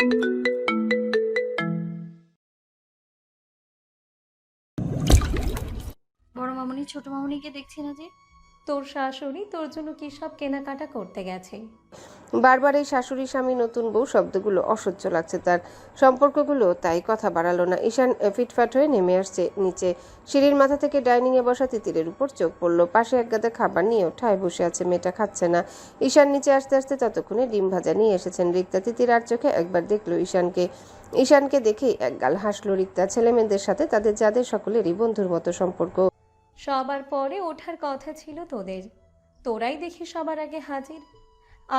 বড় মামুনি ছোট মামুনিকে দেখছি না যে। তোর শাশুড়ি তোর জন্য কি সব কেনাকাটা করতে গেছে। বারবার এই শাশুড়ি স্বামী নতুন বউ শব্দগুলো অসহ্য লাগছে তার। সম্পর্কগুলো তাই কথা বাড়ালো না। ঈশান ফিটফাট হয়ে নেমে আসছে নিচে। সিঁড়ির মাথা থেকে ডাইনিংয়ে বসা তিতিরের উপর চোখ পড়লো। পাশে এক গাদা খাবার নিয়েও ঠায় বসে আছে, মেয়েটা খাচ্ছে না। ঈশান নিচে আসতে আসতে ততক্ষণে ডিম ভাজা নিয়ে এসেছেন রিক্তা। তিতির আর চোখে একবার দেখলো ঈশানকে দেখেই একগাল হাসলো রিক্তা। ছেলে মেয়েদের সাথে তাদের যাদের সকলেরই বন্ধুর মতো সম্পর্ক। সবার পরে ওঠার কথা ছিল তোদের, তোরাই দেখি সবার আগে হাজির।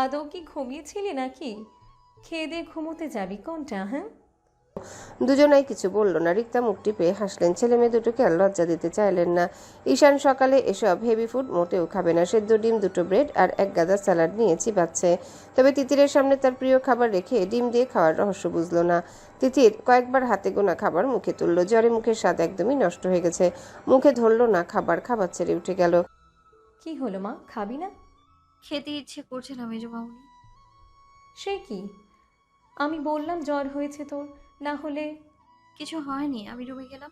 আদৌ কি ঘুমিয়েছিলি নাকি? খেয়ে দিয়ে ঘুমোতে যাবি কোনটা? হ্যাঁ, দুজনাই কিছু বলল না। রিক্তা মুখ টিপে হাসলেন। ছেলে মেয়ে দুটোকে আর লজ্জা দিতে চাইলেন না। ঈশান সকালে এসব হেভি ফুড মোটেও খাবে না। সেদ্ধ ডিম, দুটো ব্রেড আর এক গাদা স্যালাড নিয়ে চিবাচ্ছে। তবে তিতিরের সামনে তার প্রিয় খাবার রেখে ডিম দিয়ে খাওয়ার রহস্য বুঝল না। তিতির কয়েকবার হাতে গোনা খাবার মুখে তুলল। জ্বরে মুখের স্বাদ একদমই নষ্ট হয়ে গেছে। মুখে ধরল না খাবার ছেড়ে উঠে গেল। কি হলো মা, খাবি না? খেতে ইচ্ছে করছে না মেজো মামুনি। সে কি, আমি বললাম জ্বর হয়েছে তোর, না হলে। কিছু হয়নি, আমি রুমে গেলাম।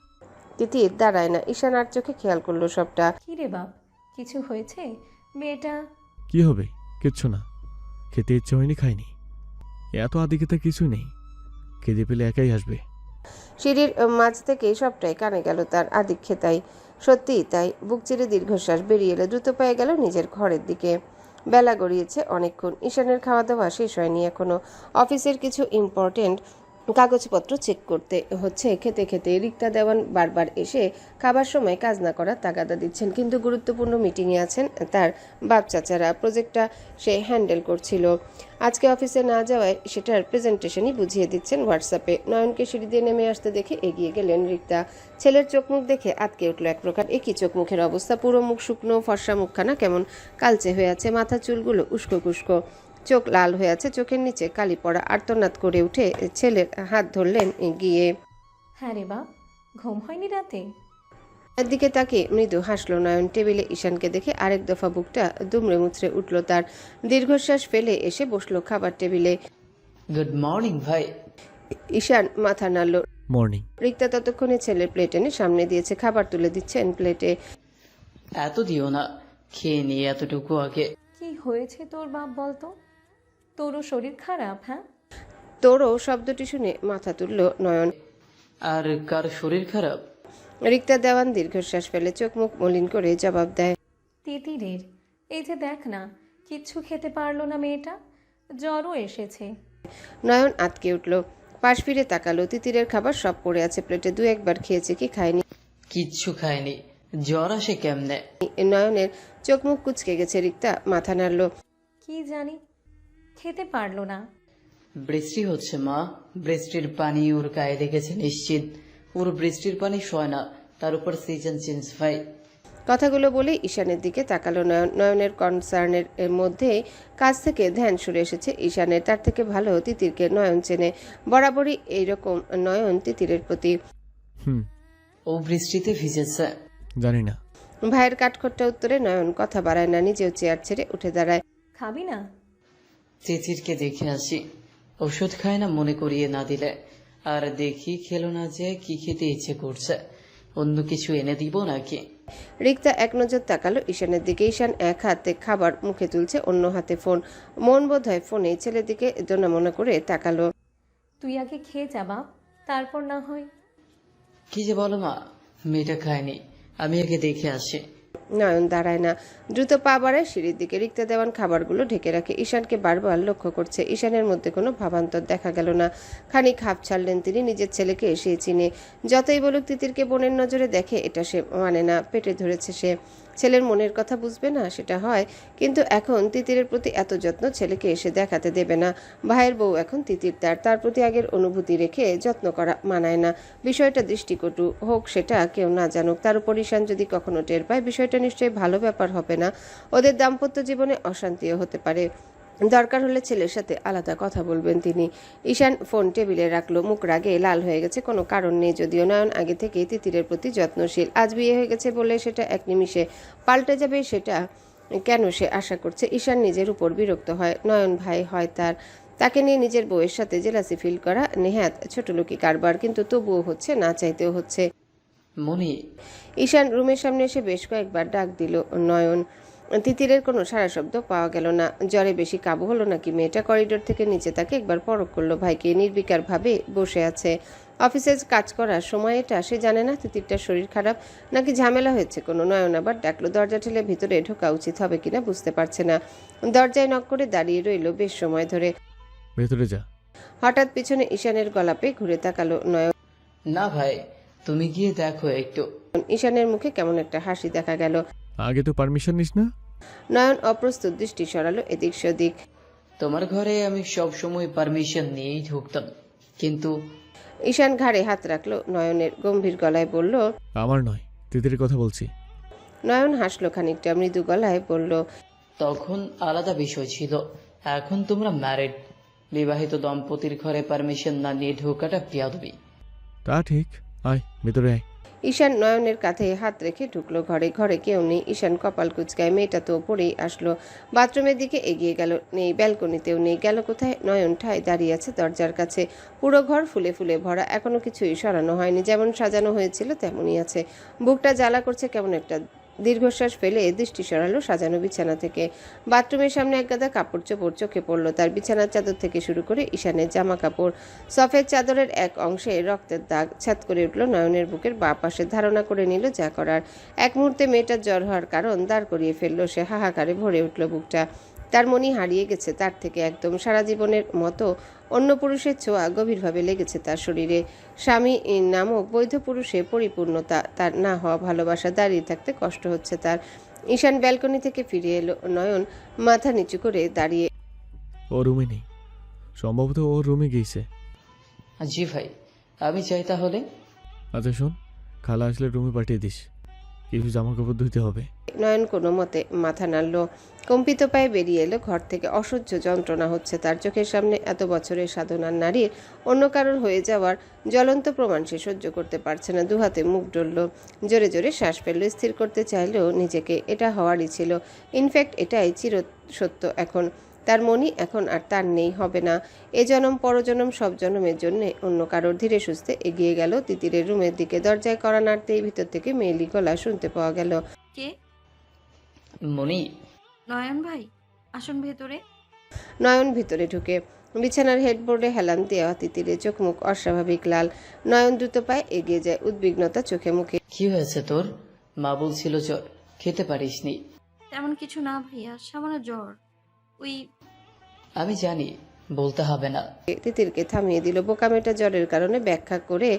তিতির দাঁড়ায় না। ঈশান আর চোখে খেয়াল করলো সবটা। কি রে বাপ, কিছু হয়েছে? মেয়েটা কি হবে? কিচ্ছু না। খেতে ইচ্ছে হয়নি, খাইনি। এত আদিকেতা কিছু নেই, খেতে পেলে একাই আসবে। সিঁড়ির মাঝ থেকে সবটাই কানে গেল তার। আদিক্ষেতাই সত্যিই তাই। বুক চিরে দীর্ঘশ্বাস বেরিয়ে এলো। দ্রুত পায়ে গেল নিজের ঘরের দিকে। বেলা গড়িয়েছে অনেকক্ষণ। ঈশানের খাওয়া দাওয়া শেষ হয়নি এখনো। অফিসের কিছু ইম্পর্টেন্ট কাগজপত্র চেক করতে হচ্ছে। খেতে খেতে রিক্তা দেওয়ান বারবার এসে খাবার সময় কাজ না করার তাগাদা দিচ্ছেন, কিন্তু গুরুত্বপূর্ণ মিটিংয়ে আছেন তার বাপ চাচারা। প্রজেক্টটা সে হ্যান্ডেল করছিল। আজকে অফিসে না যাওয়ায় সেটার প্রেজেন্টেশনই বুঝিয়ে দিচ্ছেন হোয়াটসঅ্যাপে। নয়নকে সিঁড়ি দিয়ে নেমে আসতে দেখে এগিয়ে গেলেন রিক্তা। ছেলের চোখ মুখ দেখে আটকে উঠল এক প্রকার। একই চোখ মুখের অবস্থা, পুরো মুখ শুকনো, ফর্সা মুখখানা কেমন কালচে হয়ে আছে, মাথা চুলগুলো উস্কো খুস্কো, চোখ লাল হয়ে আছে, চোখের নিচে কালি পড়া। আর্তনাদ করে উঠে ছেলের হাত ধরলেন গিয়ে। হ্যাঁ রে বাপ, ঘুম হয়নি রাতে? দিকে তাকে মৃদু হাসলো নয়ন। টেবিলে ঈশানকে দেখে আরেক দফা বুকটা দুমড়ে মুচড়ে উঠল তার। দীর্ঘশ্বাস ফেলে এসে বসলো খাবার টেবিলে। গুড মর্নিং ভাই। ঈশান মাথা নাড়ল। মর্নিং। রিক্তা ততক্ষণে ছেলের প্লেট এনে সামনে দিয়েছে। খাবার তুলে দিচ্ছেন প্লেটে। এত দিও না, খেয়ে নিয়ে এতটুকু আগে। কি হয়েছে তোর বাপ বলতো? তোরও শরীর খারাপ? হ্যাঁ, তোরও শব্দটি শুনে মাথা তুলল নয়ন। আর কার শরীর খারাপ? রিক্তা দেওয়ান দীর্ঘশ্বাস ফেলে চোখ মুখ মলিন করে জবাব দেয়। তিতিরের। এই যে দেখ না, কিচ্ছু খেতে পারলো না মেয়েটা, জ্বরও এসেছে। নয়ন আটকে উঠল। পাশ ফিরে তাকালো। তিতিরের খাবার সব পড়ে আছে প্লেটে। দু একবার খেয়েছে কি খায়নি। কিচ্ছু খায়নি, জ্বর আসে কেমনে? নয়নের চোখ মুখ কুচকে গেছে। রিক্তা মাথা নাড়ল। কি জানি, খেতে পারলো না। বৃষ্টি হচ্ছে মা, বৃষ্টির পানি ওর গায়ে লেগেছে নিশ্চিত। ওর বৃষ্টির পানি সয় না, তার উপর সিজন চেঞ্জ ভাই। কথাগুলো বলেই ঈশানের দিকে তাকালো নয়ন। নয়নের কনসার্নের মধ্যে কাজ থেকে ধ্যান সরে এসেছে ঈশানের। তার থেকে ভালো তিতিরকে নয়ন চেনে। বরাবরই এইরকম নয়ন তিতিরের প্রতি। ও বৃষ্টিতে ভিজেছে। জানি না। ভাইয়ের কাঠখোট্টা উত্তরে নয়ন কথা বাড়ায় না। নিজেও চেয়ার ছেড়ে উঠে দাঁড়ায়। খাবি না? চেচিরকে দেখে আসি, ওষুধ খায় না মনে করিয়ে না দিলে। আর দেখি খেলো না যে কি খেতে ইচ্ছে করছে, অন্য কিছু এনে দিব নাকি? রিক্তা এক নজর তাকালো ঈশানের দিকে। ঈশান এক হাতে খাবার মুখে তুলছে, অন্য হাতে ফোন। মন বোধ হয় ফোনে। ছেলের দিকে দোনা মনে করে তাকালো। তুই আগে খেয়ে যা বাপ, তারপর না হয়। কি যে বলো মা, মেয়েটা খায়নি, আমি আগে দেখে আসি। নয়ন দাঁড়ায় না, দ্রুত পা বাড়ায় সিঁড়ির দিকে। রিক্তা দেওয়ান খাবারগুলো ঢেকে রাখে। ঈশানকে বারবার লক্ষ্য করছে। ঈশানের মধ্যে কোনো ভাবান্তর দেখা গেল না। খানিক হাঁপ ছাড়লেন তিনি। নিজের ছেলেকে এসে চিনে। যতই বলুক তিতিরকে বোনের নজরে দেখে, এটা সে মানে না। পেটে ধরেছে সে। ছেলের মনের কথা বুঝবে না, সেটা হয়। কিন্তু এখন তিতিরের প্রতি এত যত্ন ছেলেকে এসে দেখাতে দেবে না। ভাইয়ের বউ এখন তিতির, তার প্রতি আগের অনুভূতি রেখে যত্ন করা মানায় না। বিষয়টা দৃষ্টিকটু হোক, সেটা কেউ না জানুক। তার উপর ঈশান যদি কখনো টের পায়, বিষয়টা নিশ্চয়ই ভালো ব্যাপার হবে না। ওদের দাম্পত্য জীবনে অশান্তিও হতে পারে। দরকার হলে ছেলের সাথে আলাদা কথা বলবেন তিনি। ঈশান ফোন টেবিলে রাখলো। মুখ রাগে লাল হয়ে গেছে। কোনো কারণ নেই যদিও। নয়ন আগে থেকেই তিতিরের প্রতি যত্নশীল। আজ বিয়ে হয়ে গেছে বলে সেটা এক নিমিষে পাল্টে যাবে, সেটা কেন সে আশা করছে? ঈশান নিজের উপর বিরক্ত হয়। নয়ন ভাই হয় তার। তাকে নিয়ে নিজের বউয়ের সাথে জেলাসি ফিল করা নেহাত ছোটলোকি কারবার, কিন্তু তবুও হচ্ছে, না চাইতেও হচ্ছে। মনি, ঈশান রুমের সামনে এসে বেশ কয়েকবার ডাক দিল নয়ন। তিতিরের কোনো সাড়া শব্দ পাওয়া গেল না। জ্বরে বেশি কাবু হলো নাকি মেয়েটা? করিডোর থেকে নিচে তাকে একবার পরখ করলো। ভাইকে নির্বিকার ভাবে বসে আছে। অফিসে কাজ করার সময় এটা সে জানে না তিতিরটার শরীর খারাপ নাকি ঝামেলা হয়েছে কোনো। নয়ন আবার ডাকলো। দরজা ঠেলে ভিতরে ঢোকা উচিত হবে কিনা বুঝতে পারছে না। দরজায় নক করে দাঁড়িয়ে রইল বেশ সময় ধরে। ভেতরে যা। হঠাৎ পিছনে ঈশানের গলা পেয়ে ঘুরে তাকালো নয়ন। না ভাই, তুমি গিয়ে দেখো একটু। ঈশানের মুখে কেমন একটা হাসি দেখা গেল। আগে তো পারমিশন নিস না। নয়ন অপ্রস্তুত দৃষ্টি সরালো এদিক সেদিক। তোমার ঘরে আমি সব সময় পারমিশন নিয়েই ঢুকতাম, কিন্তু ঈশান ঘাড়ে হাত রাখলো নয়নের, গম্ভীর গলায় বলল। আমার নয়, তিতিরের কথা বলছি। নয়ন হাসলো খানিকটা, মৃদু গলায় বলল। তখন আলাদা বিষয় ছিল। এখন তোমরা ম্যারিড, বিবাহিত দম্পতির ঘরে পারমিশন না নিয়ে ঢোকাটা বেয়াদবি। তা ঠিক। আয় ভেতরে আয়। ঈশান নয়নের কাঁধে হাত রেখে ঢুকলো ঘরে। ঘরে কেউ নেই। ঈশান কপাল কুচকায়, মেয়েটা তো পড়েই আসলো। বাথরুমের দিকে এগিয়ে গেল, নেই। ব্যালকনিতেও নেই। গেল কোথায়? নয়ন ঠায় দাঁড়িয়ে আছে দরজার কাছে। পুরো ঘর ফুলে ফুলে ভরা, এখনো কিছুই সরানো হয়নি। যেমন সাজানো হয়েছিল তেমনই আছে। বুকটা জ্বালা করছে কেমন একটা। দীর্ঘশ্বাস ফেলে দৃষ্টি সরালো সাজানো বিছানা থেকে। বাথরুমের সামনে এক গাদা কাপড় চোপড় চোখে পড়ল তার। বিছানার চাদর থেকে শুরু করে ঈশানের জামা কাপড়। সফেদ চাদরের এক অংশে রক্তের দাগ ছাদ করে উঠল নয়নের বুকের বাঁ পাশে। ধারণা করে নিল যা করার। এক মুহূর্তে মেয়েটার জ্বর হওয়ার কারণ দাঁড় করিয়ে ফেললো সে। হাহাকারে ভরে উঠল বুকটা। তার মনি হারিয়ে গেছে তার থেকে একদম। সারা জীবনের মতো অন্য পুরুষের ছোঁয়া গভীরভাবে লেগেছে তার শরীরে। স্বামী নামক বৈধ পুরুষে পরিপূর্ণতা তার না হওয়া ভালোবাসা। দাঁড়িয়ে থাকতে কষ্ট হচ্ছে তার। ঈশান ব্যালকনি থেকে ফিরে এলো। নয়ন মাথা নিচু করে দাঁড়িয়ে। ও রুমে নেই, সম্ভবত ও রুমে গিয়েছে। জি ভাই, আমি চাই তাহলে। আচ্ছা শোন, খালা আসলে রুমে পাঠিয়ে দিস, কিছু জামা কাপড় ধুতে হবে। নয়ন কোনো মতে মাথা নাড়ল। কম্পিত পায়ে বেরিয়ে এলো ঘর থেকে। অসহ্য যন্ত্রণা হচ্ছে তার। চোখের সামনে এত বছরের সাধনার নারীর অন্য কারোর হয়ে যাওয়ার জ্বলন্ত প্রমাণ সে সহ্য করতে পারছে না। দুহাতে মুখ ডলল, জোরে জোরে শ্বাস ফেলল। স্থির করতে চাইলেও নিজেকে। এটা হওয়ারই ছিল। ইনফ্যাক্ট এটাই চির সত্য এখন। তার মনি এখন আর তার নেই, হবে না। এ জনম পরজনম সব জনমের জন্য অন্য কারোর। ধীরে সুস্থে এগিয়ে গেল তিতিরের রুমের দিকে। দরজায় কড়া নাড়তেই ভিতর থেকে মেয়েলি গলা শুনতে পাওয়া গেল। কে? মনি, নয়ন ভাই, আসুন ভেতরে। নয়ন ভিতরে ঢুকে বিছানার হেডবোর্ডে হেলান দেওয়া তিতিরে চোখ মুখ অস্বাভাবিক লাল। নয়ন দ্রুত পায়ে এগিয়ে যায়, উদ্বিগ্নতা চোখে মুখে। কি হয়েছে তোর? মা বলছিল জ্বর, খেতে পারিসনি। তেমন কিছু না ভাইয়া, সামান্য জ্বর। ওই আমি জানি, বলতে হবে না। তিতিরকে থামিয়ে দিল। বোকামেটা জ্বরের কারণে ব্যাখ্যা করে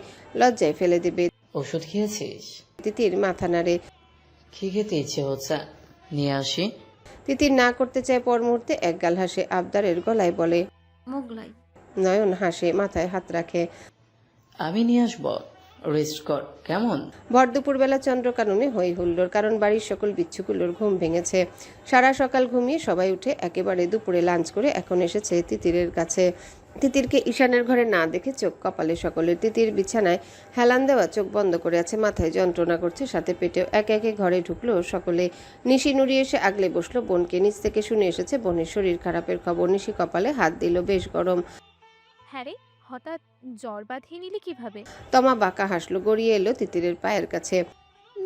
লজ্জায় ফেলে দেবে। ওষুধ খেয়েছিস? তিতির মাথা নাড়ে। কি খেতে ইচ্ছে হচ্ছে, নিয়ে আসি? তিতির না করতে চায়, পর মুহূর্তে একগাল হাসে আবদারের গলায় বলে। মোগলাই। নয়ন হাসে, মাথায় হাত রাখে। আমি নিয়ে আসবো, রেস্ট কর কেমন? ভর দুপুরবেলা চন্দ্রকাননে হই হুল্লোড়, কারণ বাড়ির সকল বিচ্ছুগুলোর ঘুম ভেঙেছে। সারা সকাল ঘুমিয়ে সবাই উঠে একেবারে দুপুরে লাঞ্চ করে এখন এসেছে তিতিরের কাছে। তিতিরকে ঈশানের ঘরে না দেখে চোখ কপালে সকলের। তিতির বিছানায় হেলান দেওয়া, চোখ বন্ধ করে আছে, মাথায় যন্ত্রণা করছে, সাথে পেটেও। একে একে ঘরে ঢুকলো সকলে। নিশি নুড়ি এসে আগলে বসলো বোনকে। নিচ থেকে শুনে এসেছে বোনের শরীর খারাপের খবর। নিশি কপালে হাত দিল, বেশ গরম। হ্যাঁ রে, হঠাৎ জ্বর বাঁধিয়ে নিলি কিভাবে? তমা বাঁকা হাসলো, গড়িয়ে এলো তিতিরের পায়ের কাছে।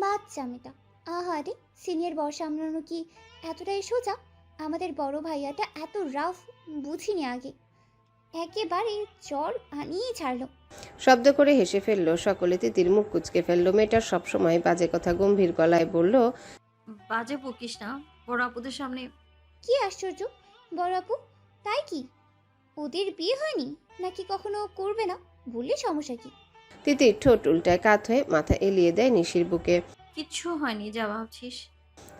বাচ্চা মেয়েটা, আহারে, সিনিয়র বর সামলানো কি এতটাই সোজা? আমাদের বড় ভাইয়াটা এত রাফ বুঝিনি আগে। একেবারে জ্বর আনিয়ে ছাড়লো। শব্দ করে হেসে ফেললো সকলে। তিতির মুখ কুচকে ফেললো। মেয়েটার সবসময় বাজে কথা। গম্ভীর গলায় বলল। বাজে বকিস না, বড় আপুদের সামনে। কি আশ্চর্য, বড় আপু, তাই কি? ওদের বিয়ে হয়নি নাকি কখনো করবে না? বললে সমস্যা কি? তিতির ঠোঁট উল্টায়, কাত হয়ে মাথা এলিয়ে দেয় নিশির বুকে। কিচ্ছু হয়নি যা ভাবছিস।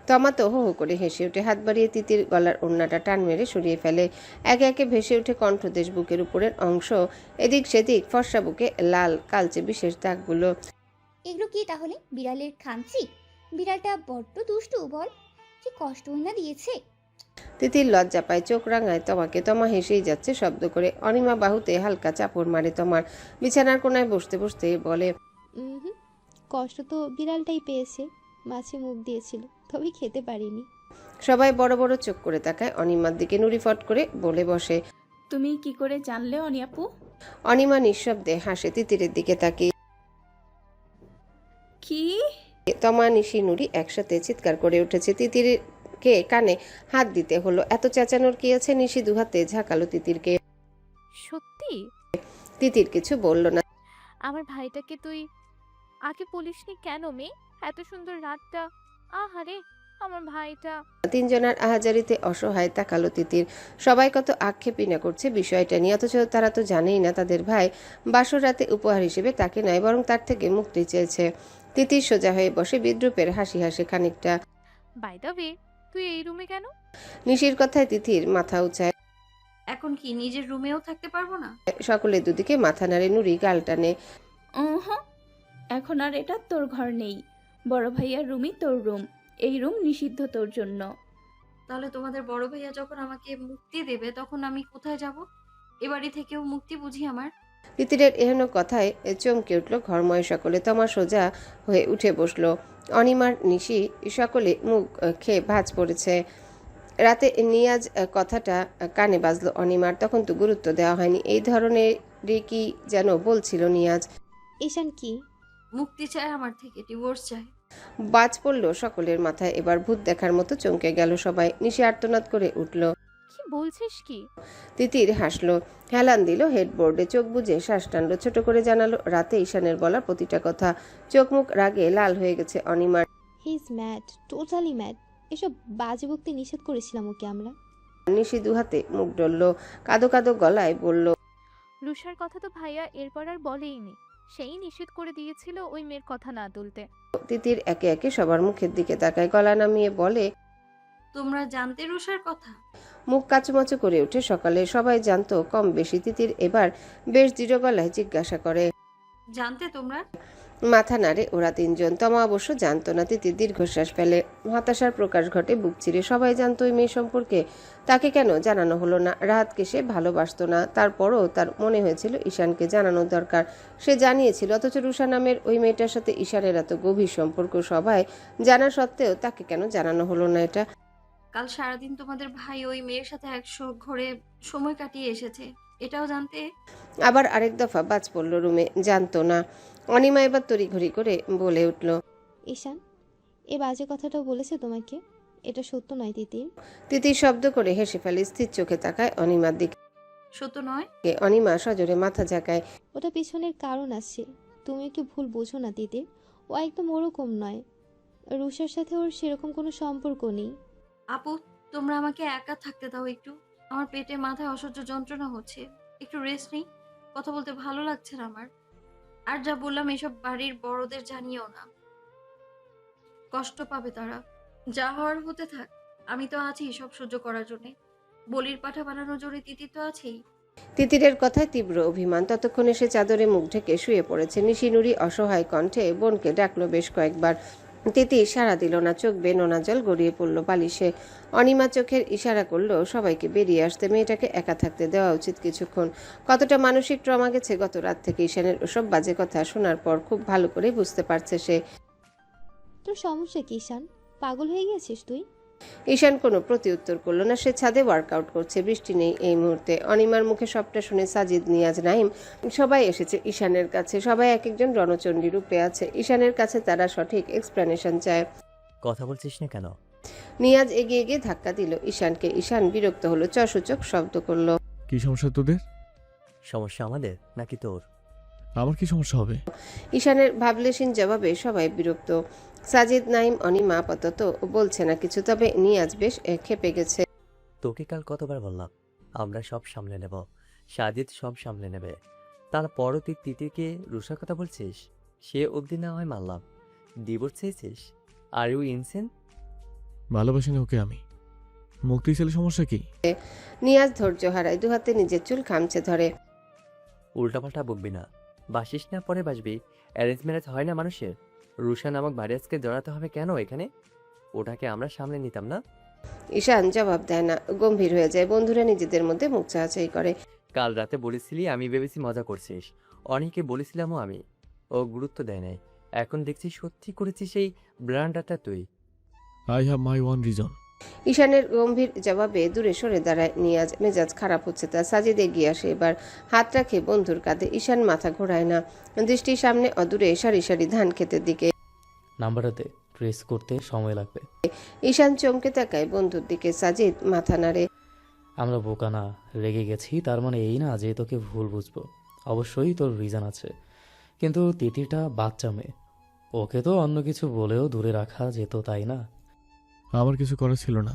তমা তো হো হো করে হেসে ওঠে। হাত বাড়িয়ে তিতির গলার ওড়নাটা টান মেরে সরিয়ে ফেলে। একে একে ভেসে ওঠে কণ্ঠদেশ, বুকের উপরের অংশ, এদিক সেদিক, ফর্সা বুকে লাল কালচে বিশেষ দাগগুলো। এগুলো কি তাহলে বিড়ালের খামচি? বিড়ালটা বড্ড দুষ্টু, বল, কি কষ্ট না দিয়েছে। তিতির লজ্জা পায়, চোখ রাঙায় তমাকে। তমা হেসেই যাচ্ছে শব্দ করে। অনিমা বাহুতে হালকা চাপড় মারে তমার। বিছানার কোনায় বসতে বসতে বলে। কষ্ট তো বিড়ালটাই পেয়েছে, মাছে মুখ দিয়েছিল, তবে খেতে পারিনি। সবাই বড় বড় চোখ করে তাকায় অনিমার দিকে। নুরি ফট করে বলে বসে। তুমি কি করে জানলে অনি আপু? অনিমা নিঃশব্দে হাসে তিতিরের দিকে তাকিয়ে। কি? তমা, নিশি, নুরি একসাথে চিৎকার করে উঠেছে। তিতিরকে কানে হাত দিতে হলো। এত চেঁচানোর কি আছে? নিশি দুহাতে ঝাঁকালো তিতিরকে। সত্যি? তিতির কিছু বলল না। আমার ভাইটাকে তুই আগে বলিসনি কেন মেয়ে? এত সুন্দর রাতটা, আহারে আমার ভাইটা। তিনজনের আহাজারিতে অসহায় তাকালো তিতির। সবাই কত আক্ষেপিনা করছে বিষয়টা নিয়ে, অথচ তারা তো জানেই না তাদের ভাই বাসর রাতে উপহার হিসেবে তাকে নয়, বরং তার থেকে মুক্তি চেয়েছে। তিতির সোজা হয়ে বসে বিদ্রুপের হাসি হাসে খানিকটা। বাই দ্য ওয়ে, তুই এই রুমে কেন? নিশির কথায় তিতির মাথা উঁচায়। এখন কি নিজের রুমেও থাকতে পারবো না? সকলে দুদিকে মাথা নাড়ে। নুরি গাল টানে। এখন আর এটা তোর ঘর নেই। বড় ভাইয়ার রুমই তোর রুম। এই রুম নিষিদ্ধ তোর জন্য। তাহলে তোমাদের বড় ভাইয়া যখন আমাকে মুক্তি দেবে তখন আমি কোথায় যাব? এ বাড়ি থেকেও মুক্তি বুঝি আমার? তিতিরের এহেন কথায় চমকে উঠল ঘরময় সকলে। তমা সোজা হয়ে উঠে বসলো। অনিমার, নিশি সকলে মুখ খেয়ে ভাঁজ পড়েছে। রাতে নিয়াজ কথাটা কানে বাজলো অনিমার, তখন তো গুরুত্ব দেওয়া হয়নি। এই ধরনেরই কি যেন বলছিল নিয়াজ। ঈশান কি? মুক্তি চায় আমার থেকে, ডিভোর্স চায়। বাজ পড়ল সকলের মাথায়। এবার ভূত দেখার মতো চমকে গেল সবাই। নিশি আর্তনাদ করে উঠল। কি বলছিস কি? তিতির হাসলো, হেলান দিল হেডবোর্ডে, চোখ বুজে শ্বাস টানলো, ছোট করে জানালো রাতে ঈশানের বলা প্রতিটা কথা। চোখ মুখ রাগে লাল হয়ে গেছে অনিমার। He is mad, totally mad. এসব বাজে বকতে নিষেধ করেছিলাম ওকে আমরা। নিশি দুহাতে মুখ ডলল, কাদো কাদো গলায় বলল, রুষার কথা তো ভাইয়া এরপর আর বলেইনি। সেই নিষেধ করে দিয়েছিল ওই মেয়ের কথা না তুলতে। তিতির একে একে সবার মুখের দিকে তাকায়, গলা নামিয়ে বলে, তোমরা জানতে রুষার কথা? মুখ কাচুমাচু করে উঠে সকালে। সবাই জানতো কম বেশি। তিতির এবার বেশ দৃঢ় গলায় জিজ্ঞাসা করে, জানতে তোমরা? মাথা নাড়ে ওরা তিনজন। তমা অবশ্য জানতো না। তিতির দীর্ঘশ্বাস ফেলে, হতাশার প্রকাশ ঘটে বুক চিরে। সবাই জানতো ওই মেয়ে সম্পর্কে, তাকে কেন জানানো হলো না? রাহাতকে সে ভালোবাসতো না, তারপরও তার মনে হয়েছিল ঈশানকে জানানো দরকার। সে জানিয়েছিল, অথচ রুষা নামের ওই মেয়েটার সাথে ঈশানের এত গভীর সম্পর্ক সবাই জানা সত্ত্বেও তাকে কেন জানানো হলো না এটা? কাল সারাদিন তোমাদের ভাই ওই মেয়ের সাথে ঘরে সময় কাটিয়ে এসেছে, এটাও জানতে? আবার আরেক দফা বাজ পড়ল রুমে। জানতো না। অনিমা এবার তড়িঘড়ি করে বলে উঠল, ঈশান এ বাজে কথাটাও বলেছে তোমাকে? এটা সত্য নয় তিতির। তিতির শব্দ করে হেসে ফেলে, স্থির চোখে তাকায় অনিমার দিকে। সত্য নয়? অনিমা সজোরে মাথা ঝাঁকায়। ওটা পিছনের কারণ আছে, তুমি একটু ভুল বোঝো না তিতির। ও একদম ওরকম নয়। রুষার সাথে ওর সেরকম কোনো সম্পর্ক নেই। আপু, তোমরা আমাকে একা থাকতে দাও একটু। আমার পেটে মাথায় অসহ্য যন্ত্রণা হচ্ছে, একটু রেস্ট নেই। কথা বলতে ভালো লাগছে না আমার। আর যা বললাম এসব বাড়ির বড়দের জানিও না, কষ্ট পাবে তারা। যা হওয়ার হতে থাক, আমি তো আছি সব সহ্য করার জন্যে। বলির পাঠা বানানোর জন্য তিতির তো আছেই। তিতিরের কথায় তীব্র অভিমান। ততক্ষণে সে চাদরে মুখ ঢেকে শুয়ে পড়েছে। নিশি নুরি অসহায় কণ্ঠে বোনকে ডাকলো বেশ কয়েকবার। তিতির সাড়া দিল না। চোখ বেয়ে নোনা জল গড়িয়ে পড়ল বালিশে। অনিমা চোখের ইশারা করলো সবাইকে বেরিয়ে আসতে। মেয়েটাকে একা থাকতে দেওয়া উচিত কিছুক্ষণ। কতটা মানসিক ট্রমা গেছে গত রাত থেকে ঈশানের ওসব বাজে কথা শোনার পর খুব ভালো করে বুঝতে পারছে সে। তোর সমস্যা কি ঈশান? পাগল হয়ে গেছিস তুই? ঈশান কোনো প্রতিউত্তর করলো না। সে ছাদে ওয়ার্কআউট করছে, বৃষ্টি নেই এই মুহূর্তে। অনিমার মুখে সবটা শুনে সাজিদ, নিয়াজ, নাহিম সবাই এসেছে ঈশানের কাছে। সবাই এক একজন রণচণ্ডী রূপে আছে। ঈশানের কাছে তারা সঠিক এক্সপ্লেনেশন চায়। কথা বলছিস না কেন? নিয়াজ এগিয়ে গিয়ে ধাক্কা দিল ঈশানকে। ঈশান বিরক্ত হলো, চসূচক শব্দ করলো, কি সমস্যা তোদের? সমস্যা আমাদের নাকি তোর? আমার কি সমস্যা হবে? ঈশানের ভাবলেশীন জবাবে সবাই বিরক্ত। সাজিদ, নাইম, অনিমা আপাতত বলছে না কিছু, তবে নিয়াজ বেশ ক্ষেপে গেছে। তোকে কাল কতবার বললাম আমরা সব সামলে নেব, সাজিদ সব সামলে নেবে, তারপরও তুই তিতিকে রুষার কথা বলছিস? সে অবধি না হয় মানলাম, ডিভোর্স চেয়েছিস। Are you insane? ভালোবাসি না ওকে আমি। মুক্তি ছেলে সমস্যা কি? নিয়াজ ধৈর্য হারায়, দুহাতে নিজের চুল খামচে ধরে। উল্টাপাল্টা বকবি না, বাসিস না পরে বাসবি। অ্যারেঞ্জ ম্যারেজ হয় না মানুষের। রুষা নামক ভাইরাসকে জড়াতে হবে কেন এখানে? ওটাকে আমরা সামলে নিতাম না? ঈশান জবাব দেয় না, গম্ভীর হয়ে যায়। বন্ধুরা নিজেদের মধ্যে মুখ চাহাচাই করে। কাল রাতে বলেছিলি, আমি ভেবেছি মজা করছিস। অনেকে বলেছিলামও আমি, ও গুরুত্ব দেয় নাই। এখন দেখছি সত্যি করেছিস এই ব্র্যান্ডটা তুই। I have my one reason. ঈশানের গম্ভীর জবাবে দূরে সরে দাঁড়ায় নিয়াজ। মেজাজ খারাপ হচ্ছে তার। সাজিদ এগিয়ে আসে, এবার হাত রাখে বন্ধুর কাঁধে। ঈশান মাথা ঘোরায় না, দৃষ্টি সামনে অদূরে সারি সারি ধান ক্ষেতের দিকে। নাম্বারটাতে ট্রেস করতে সময় লাগবে। ঈশান চমকে তাকায় বন্ধুর দিকে। সাজিদ মাথা নাড়ে। আমরা বোকা না, রেগে গেছি তার মানে এই না যে তোকে ভুল বুঝবো। অবশ্যই তোর রিজন আছে, কিন্তু তিতিরটা বাচ্চা মেয়ে, ওকে তো অন্য কিছু বলেও দূরে রাখা যেত, তাই না? আমার কিছু করার ছিল না।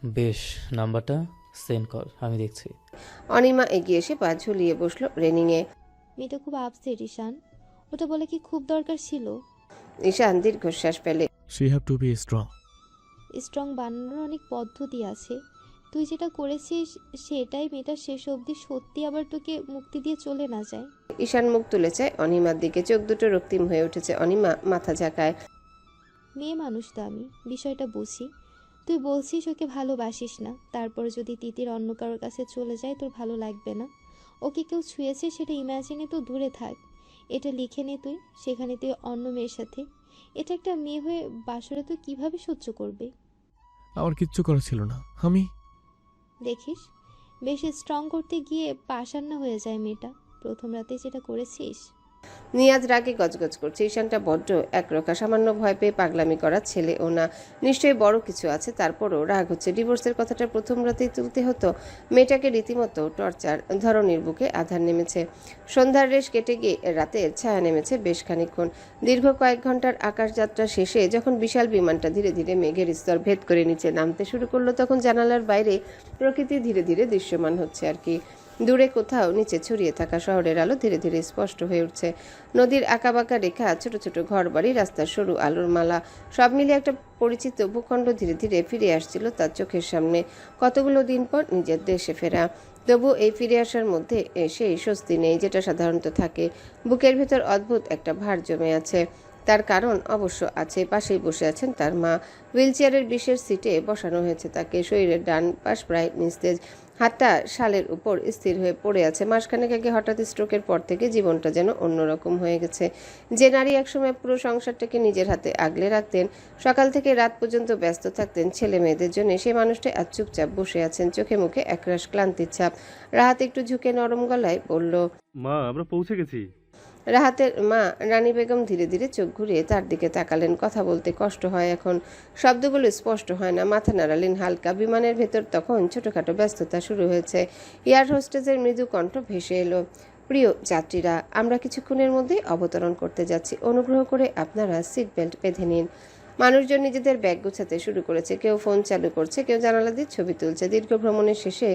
বেশ, নাম্বারটা সেন্ড কর, আমি দেখছি। অনিমা এগিয়ে এসে পা ঝুলিয়ে বসলো রেলিংয়ে। মেয়েটা খুব আপসেট ঈশান, ওটা বলে কি খুব দরকার ছিল? ঈশান দীর্ঘশ্বাস ফেলে। She have to be strong. Strong বানানোর অনেক পদ্ধতি আছে, তুই যেটা করেছিস সেটাই মেয়েটা শেষ অবধি সত্যি আবার তোকে মুক্তি দিয়ে চলে না যায়। ঈশান মুখ তুলেছে অনিমার দিকে, চোখ দুটো রক্তিম হয়ে উঠেছে। অনিমা মাথা ঝাঁকায়। মেয়ে মানুষ তো আমি, বিষয়টা বুঝি। তুই বলছিস ওকে ভালোবাসিস না, তারপর যদি তিতির অন্য কারোর কাছে চলে যায় তোর ভালো লাগবে না? ওকে কেউ ছুঁয়েছে সেটা ইমাজিনে তো দূরে থাক, এটা লিখে নে তুই, সেখানে তুই অন্য মেয়ের সাথে। এটা একটা মেয়ে হয়ে বাসরে তুই কীভাবে সহ্য করবে? আমার কিচ্ছু করার ছিল না। আমি দেখিস, বেশি স্ট্রং করতে গিয়ে পাষাণ্য হয়ে যায় মেয়েটা। প্রথম রাতে যেটা করেছিস। নিয়াজ রাগে গজগজ করছে। ঈশানটা বড্ড একরোখা, সামান্য ভয় পেয়ে পাগলামি করা ছেলে ও না, নিশ্চয়ই বড় কিছু আছে। তারপরও রাগ হচ্ছে। ডিভোর্সের কথাটা প্রথম রাতেই তুলতে হতো। মেয়েটাকে রীতিমতো টর্চার। ধরনীর বুকে আধার নেমেছে। সন্ধ্যার রেশ কেটে গিয়ে রাতের ছায়া নেমেছে বেশ খানিকক্ষণ। দীর্ঘ কয়েক ঘন্টার আকাশযাত্রা শেষে যখন বিশাল বিমানটা ধীরে ধীরে মেঘের স্তর ভেদ করে নিচে নামতে শুরু করলো, তখন জানালার বাইরে প্রকৃতি ধীরে ধীরে দৃশ্যমান হচ্ছে আর কি। দূরে কোথাও নিচে ছড়িয়ে থাকা শহরের আলো ধীরে ধীরে স্পষ্ট হয়ে উঠছে। নদীর আঁকাবাঁকা রেখা, ছোট ছোট ঘরবাড়ি, রাস্তার সরু আলোর মালা, সব মিলে একটা পরিচিত ভূখণ্ড ধীরে ধীরে ফিরে আসছিল তার চোখের সামনে। কতগুলো দিন পর নিজের দেশে ফেরা। তবু এই ফিরে আসার মধ্যে সেই স্বস্তি নেই যেটা সাধারণত থাকে। বুকের ভেতর অদ্ভুত একটা ভার জমে আছে। তার কারণ অবশ্য আছে। পাশেই বসে আছেন তার মা। হুইলচেয়ারের বিশেষ সিটে বসানো হয়েছে তাকে। শরীরের ডান পাশ প্রায় নিস্তেজ, হাতটা শালের উপর স্থির হয়ে পড়ে আছে। মাসখানেক আগে হঠাৎ স্ট্রোকের পর থেকে জীবনটা যেন অন্যরকম হয়ে গেছে। যে নারী একসময় পুরো সংসারটাকে নিজের হাতে আগলে রাখতেন, সকাল থেকে রাত পর্যন্ত ব্যস্ত থাকতেন ছেলে মেয়েদের জন্য, সেই মানুষটা আজ চুপচাপ বসে আছেন, চোখে মুখে একরাশ ক্লান্তির ছাপ। রাহাত একটু ঝুঁকে নরম গলায় বলল, মা আমরা পৌঁছে গেছি। রাহাতের মা রানী বেগম ধীরে ধীরে চোখ ঘুরিয়ে তার দিকে তাকালেন। কথা বলতে কষ্ট হয় এখন, শব্দগুলো স্পষ্ট হয় না। মাথা নাড়ালেন হালকা। বিমানের ভেতর তখন ছোটখাটো ব্যস্ততা শুরু হয়েছে। এয়ার হোস্টেসের মৃদু কণ্ঠ ভেসে এলো, প্রিয় যাত্রীরা, আমরা কিছুক্ষণের মধ্যেই অবতরণ করতে যাচ্ছি। অনুগ্রহ করে আপনারা সিট বেল্ট বেঁধে নিন। মানুষজন নিজেদের ব্যাগ গুছাতে শুরু করেছে। কেউ ফোন চালু করছে, কেউ জানালা দিয়ে ছবি তুলছে। দীর্ঘ ভ্রমণের শেষে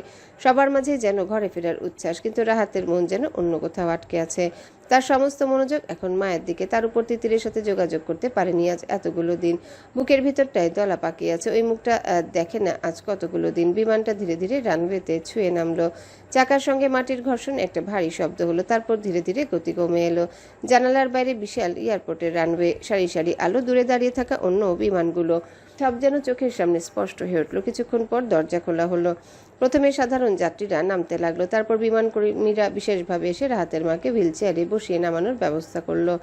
সবার মাঝে যেন ঘরে ফেরার উচ্ছ্বাস, কিন্তু রাহাতের মন যেন অন্য কোথাও আটকে আছে। তার সমস্ত মনোযোগ এখন মায়ের দিকে। তার উপর তিতিরের সাথে যোগাযোগ করতে পারেনি আজ এতগুলো দিন। বুকের ভিতরটায় দলা পাকিয়ে আছে। ওই মুখটা দেখে না আজ কতগুলো দিন। বিমানটা ধীরে ধীরে রানওয়েতে ছুঁয়ে নামলো। চাকার সঙ্গে মাটির ঘর্ষণ, একটা ভারী শব্দ হলো। তারপর ধীরে ধীরে গতি কমে এলো। জানালার বাইরে বিশাল এয়ারপোর্টের রানওয়ে, সারি সারি আলো, দূরে দাঁড়িয়ে থাকা অন্য বিমানগুলো, সব যেন চোখের সামনে স্পষ্ট হয়ে উঠল। কিছুক্ষণ পর দরজা খোলা হলো। প্রথমে সাধারণ যাত্রীরা নামতে লাগলো। তারপর বিমান কর্মীরা বিশেষভাবে এসে রাহাতের মাকে হুইলচেয়ারে বসিয়ে নামানোর ব্যবস্থা করলো।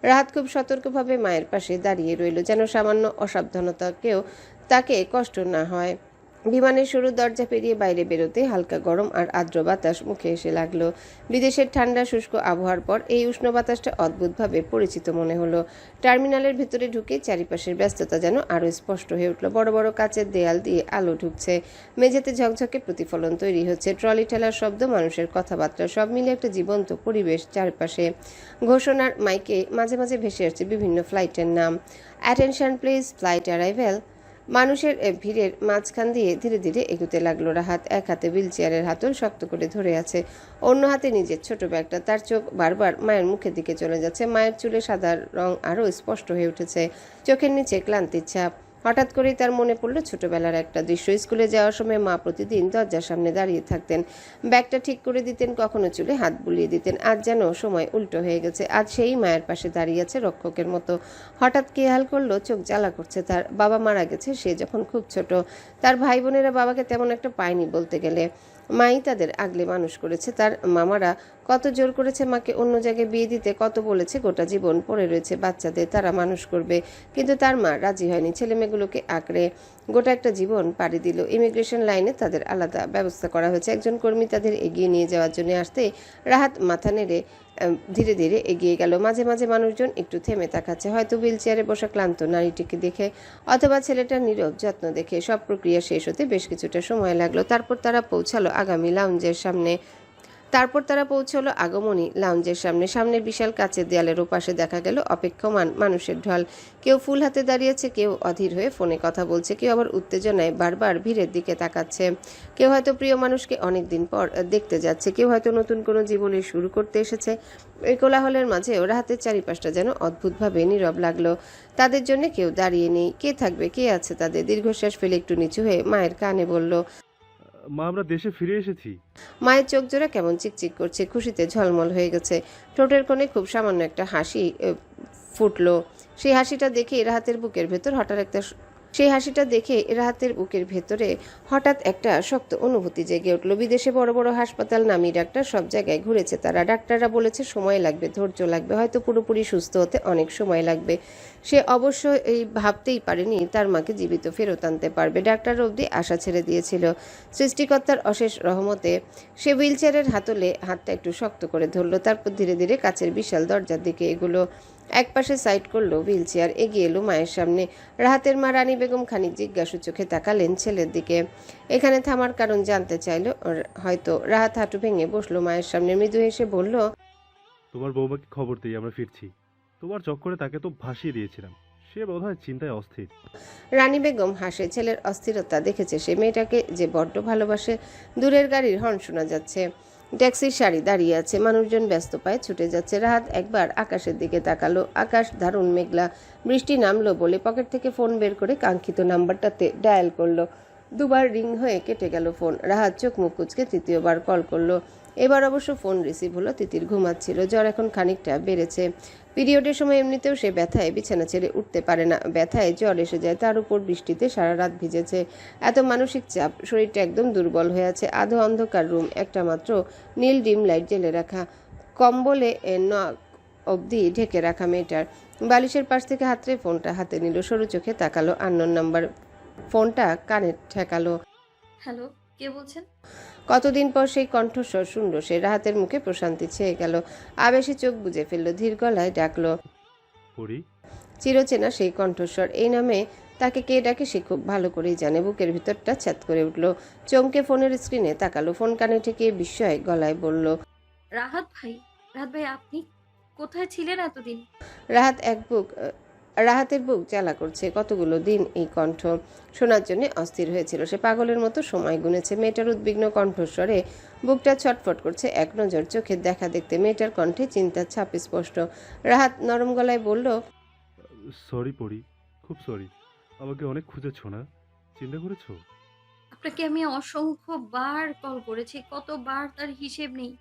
রাহাত খুব সতর্কভাবে মায়ের পাশে দাঁড়িয়ে রইল, যেন সামান্য অসাবধানতাকেও তাকে কষ্ট না হয়। বিমানের সরু দরজা পেরিয়ে বাইরে বেরোতে হালকা গরম আর আর্দ্র বাতাস মুখে এসে লাগলো। বিদেশের ঠান্ডা শুষ্ক আবহাওয়ার পর এই উষ্ণ বাতাসটা অদ্ভুতভাবে পরিচিত মনে হলো। টার্মিনালের ভেতরে ঢুকে চারিপাশের ব্যস্ততা যেন আরও স্পষ্ট হয়ে উঠল। বড় বড় কাচের দেয়াল দিয়ে আলো ঢুকছে, মেঝেতে ঝকঝকে প্রতিফলন তৈরি হচ্ছে। ট্রলি ঠেলার শব্দ, মানুষের কথাবার্তা, সব মিলে একটা জীবন্ত পরিবেশ চারপাশে। ঘোষণার মাইকে মাঝে মাঝে ভেসে আসছে বিভিন্ন ফ্লাইটের নাম। Attention please, flight arrival. মানুষের ভিড়ের মাঝখান দিয়ে ধীরে ধীরে এগুতে লাগলো রাহাত। এক হাতে হুইলচেয়ারের হাতল শক্ত করে ধরে আছে, অন্য হাতে নিজের ছোট ব্যাগটা। তার চোখ বারবার মায়ের মুখের দিকে চলে যাচ্ছে। মায়ের চুলে সাদা রং আরও স্পষ্ট হয়ে উঠেছে, চোখের নিচে ক্লান্তির ছাপ। হঠাৎ করেই তার মনে পড়ল ছোটবেলার একটা দৃশ্য। স্কুলে যাওয়ার সময় মা প্রতিদিন দরজার সামনে দাঁড়িয়ে থাকতেন, ব্যাগটা ঠিক করে দিতেন, কখনো চুলে হাত বুলিয়ে দিতেন। আজ যেন সময় উল্টো হয়ে গেছে। আজ সেই মায়ের পাশে দাঁড়িয়ে আছে রক্ষকের মতো। হঠাৎ খেয়াল করলো চোখ জ্বালা করছে তার। বাবা মারা গেছে সে যখন খুব ছোট। তার ভাই বোনেরা বাবাকে তেমন একটা পায়নি বলতে গেলে। মাই তাদের আগলে মানুষ করেছে। তার মামারা কত জোর করেছে মাকে অন্য জায়গায় বিয়ে দিতে, কত বলেছে গোটা জীবন পড়ে রয়েছে বাচ্চাদের, তারা মানুষ করবে, কিন্তু তার মা রাজি হয়নি। ছেলেমেয়েগুলোকে আঁকড়ে গোটা একটা জীবন পাড়ি দিল। ইমিগ্রেশন লাইনে তাদের আলাদা ব্যবস্থা করা হয়েছে। একজন কর্মী তাদের এগিয়ে নিয়ে যাওয়ার জন্য আসতে রাহাত মাথা নেড়ে ধীরে ধীরে এগিয়ে গেল। মাঝে মাঝে মানুষজন একটু থেমে তাকাচ্ছে, হয়তো হুইল চেয়ারে বসা ক্লান্ত নারীটিকে দেখে অথবা ছেলেটার নীরব যত্ন দেখে। সব প্রক্রিয়া শেষ হতে বেশ কিছুটা সময় লাগলো। তারপর তারা পৌঁছালো আগমনী লাউঞ্জের সামনে। সামনের বিশাল কাচের দেয়ালের ওপাশে দেখা গেল অপেক্ষমান মানুষের ঢল। কেউ ফুল হাতে দাঁড়িয়েছে, কেউ অধীর হয়ে ফোনে কথা বলছে, কেউ আবার উত্তেজনায় বারবার ভিড়ের দিকে তাকাচ্ছে। কেউ হয়তো প্রিয় মানুষকে অনেকদিন পর দেখতে যাচ্ছে, কেউ হয়তো নতুন কোনো জীবনের শুরু করতে এসেছে। এই কোলাহলের মাঝেও রাহাতের চারিপাশটা যেন অদ্ভুতভাবে নীরব লাগলো। তাদের জন্য কেউ দাঁড়িয়ে নেই। কে থাকবে, কে আছে তাদের? দীর্ঘশ্বাস ফেলে একটু নিচু হয়ে মায়ের কানে বলল, মা, আমরা দেশে ফিরে এসেছি। মায়ের চোখ জোড়া কেমন চিকচিক করছে, খুশিতে ঝলমল হয়ে গেছে। ঠোঁটের কোণে খুব সামান্য একটা হাসি ফুটলো। সেই হাসিটা দেখে রাহাতের বুকের ভেতরে হঠাৎ একটা শক্ত অনুভূতি জেগে উঠল। বিদেশে বড় বড় হাসপাতাল, নামী ডাক্তার, সব জায়গায় ঘুরেছে তারা। ডাক্তাররা বলেছে সময় লাগবে, ধৈর্য লাগবে, হয়তো পুরোপুরি সুস্থ হতে অনেক সময় লাগবে। সে অবশ্য এই ভাবতেই পারেনি তার মাকে জীবিত ফেরত আনতে পারবে। ডাক্তার অবধি আশা ছেড়ে দিয়েছিল। সৃষ্টিকর্তার অশেষ রহমতে সে হুইলচেয়ারের হাতলে হাতটা একটু শক্ত করে ধরলো। তারপর ধীরে ধীরে কাচের বিশাল দরজার দিকে এগুলো। একপাশে সাইড করলো হুইলচেয়ার, এগিয়ে এলো মায়ের সামনে। রাহাতের মা রানী বেগম খানিক জিজ্ঞাসু চোখে তাকালেন ছেলের দিকে। এখানে থামার কারণ জানতে চাইলো হয়তো। রাহাত হাঁটু ভেঙে বসলো মায়ের সামনে, মৃদু হেসে বলল, তোমার বৌমাকে খবর দিই আমরা ফিরছি। তোমার চক্করে তাকে তো ভাসিয়ে দিয়েছিলাম, সে বোধহয় চিন্তায় অস্থির। রানী বেগম হাসে। ছেলের অস্থিরতা দেখেছে সে, মেয়েটাকে যে বড্ড ভালোবাসে। দূরের গাড়ির হর্ন শোনা যাচ্ছে, ট্যাক্সির সারি দাঁড়িয়ে আছে, মানুষজন ব্যস্ত পায়ে ছুটে যাচ্ছে। রাহাত একবার আকাশের দিকে তাকালো। আকাশ দারুণ মেঘলা। বৃষ্টি নামলো বলে পকেট থেকে ফোন বের করে কাঙ্ক্ষিত নাম্বারটাতে ডায়াল করলো। দুবার রিং হয়ে কেটে গেল ফোন। রাহাত চোখ মুখ কুঁচকে তৃতীয়বার কল করলো। এবার অবশ্য ফোন রিসিভ হলো। তিতির ঘুমাচ্ছিল। জ্বর এখন খানিকটা বেড়েছে। পিরিয়ডের সময় এমনিতেও সে ব্যথায় বিছানা ছেড়ে উঠতে পারে না, ব্যথায় জ্বর এসে যায়, তার উপর বৃষ্টিতে সারা রাত ভিজেছে। এত মানসিক চাপ, শরীরটা একদম দুর্বল হয়ে আছে। আধো অন্ধকার রুম, একটা মাত্র নীল ডিম লাইট জ্বেলে রাখা, কম্বলে নখ অবধি ঢেকে রাখা মেয়েটার। বালিশের পাশ থেকে হাতড়ে ফোনটা হাতে নিল, সরু চোখে তাকালো আননোন নাম্বার। ফোনটা কানে ঠেকালো। হ্যালো, কে বলছেন? কতদিন পর সেই কণ্ঠস্বর শুনল সে। রাহাতের মুখে প্রশান্তি ছেয়ে গেল। আবেশে চোখ বুজে ফেললো, ধীর গলায় ডাকলো, পড়ি। চিরচেনা সেই কণ্ঠস্বর। এই নামে তাকে কে ডাকে সে খুব ভালো করেই জানে। বুকের ভিতরটা ছ্যাদ করে উঠল। চমকে ফোনের স্ক্রিনে তাকালো। ফোন কানে ঠেকিয়ে বিস্ময় গলায় বলল, রাহাত ভাই, আপনি কোথায় ছিলেন এতদিন? রাহাতের বুক জ্বালা করছে। কতগুলো দিন এই কণ্ঠ শোনার জন্য অস্থির হয়েছিল সে। পাগলের মতো সময় গুনেছে। মেয়েটার উদ্বিগ্ন কণ্ঠস্বরে বুকটা ছটফট করছে। এক নজর চোখের দেখা দেখতে মেয়েটার কণ্ঠে চিন্তার ছাপ স্পষ্ট। রাহাত নরম গলায় বলল, সরি পড়ি, খুব সরি। আমাকে অনেক খুঁজেছো না? চিন্তা করেছো? আপনাকে আমি অসংখ্য বার কল করেছি, কতবার তার হিসেব নেই।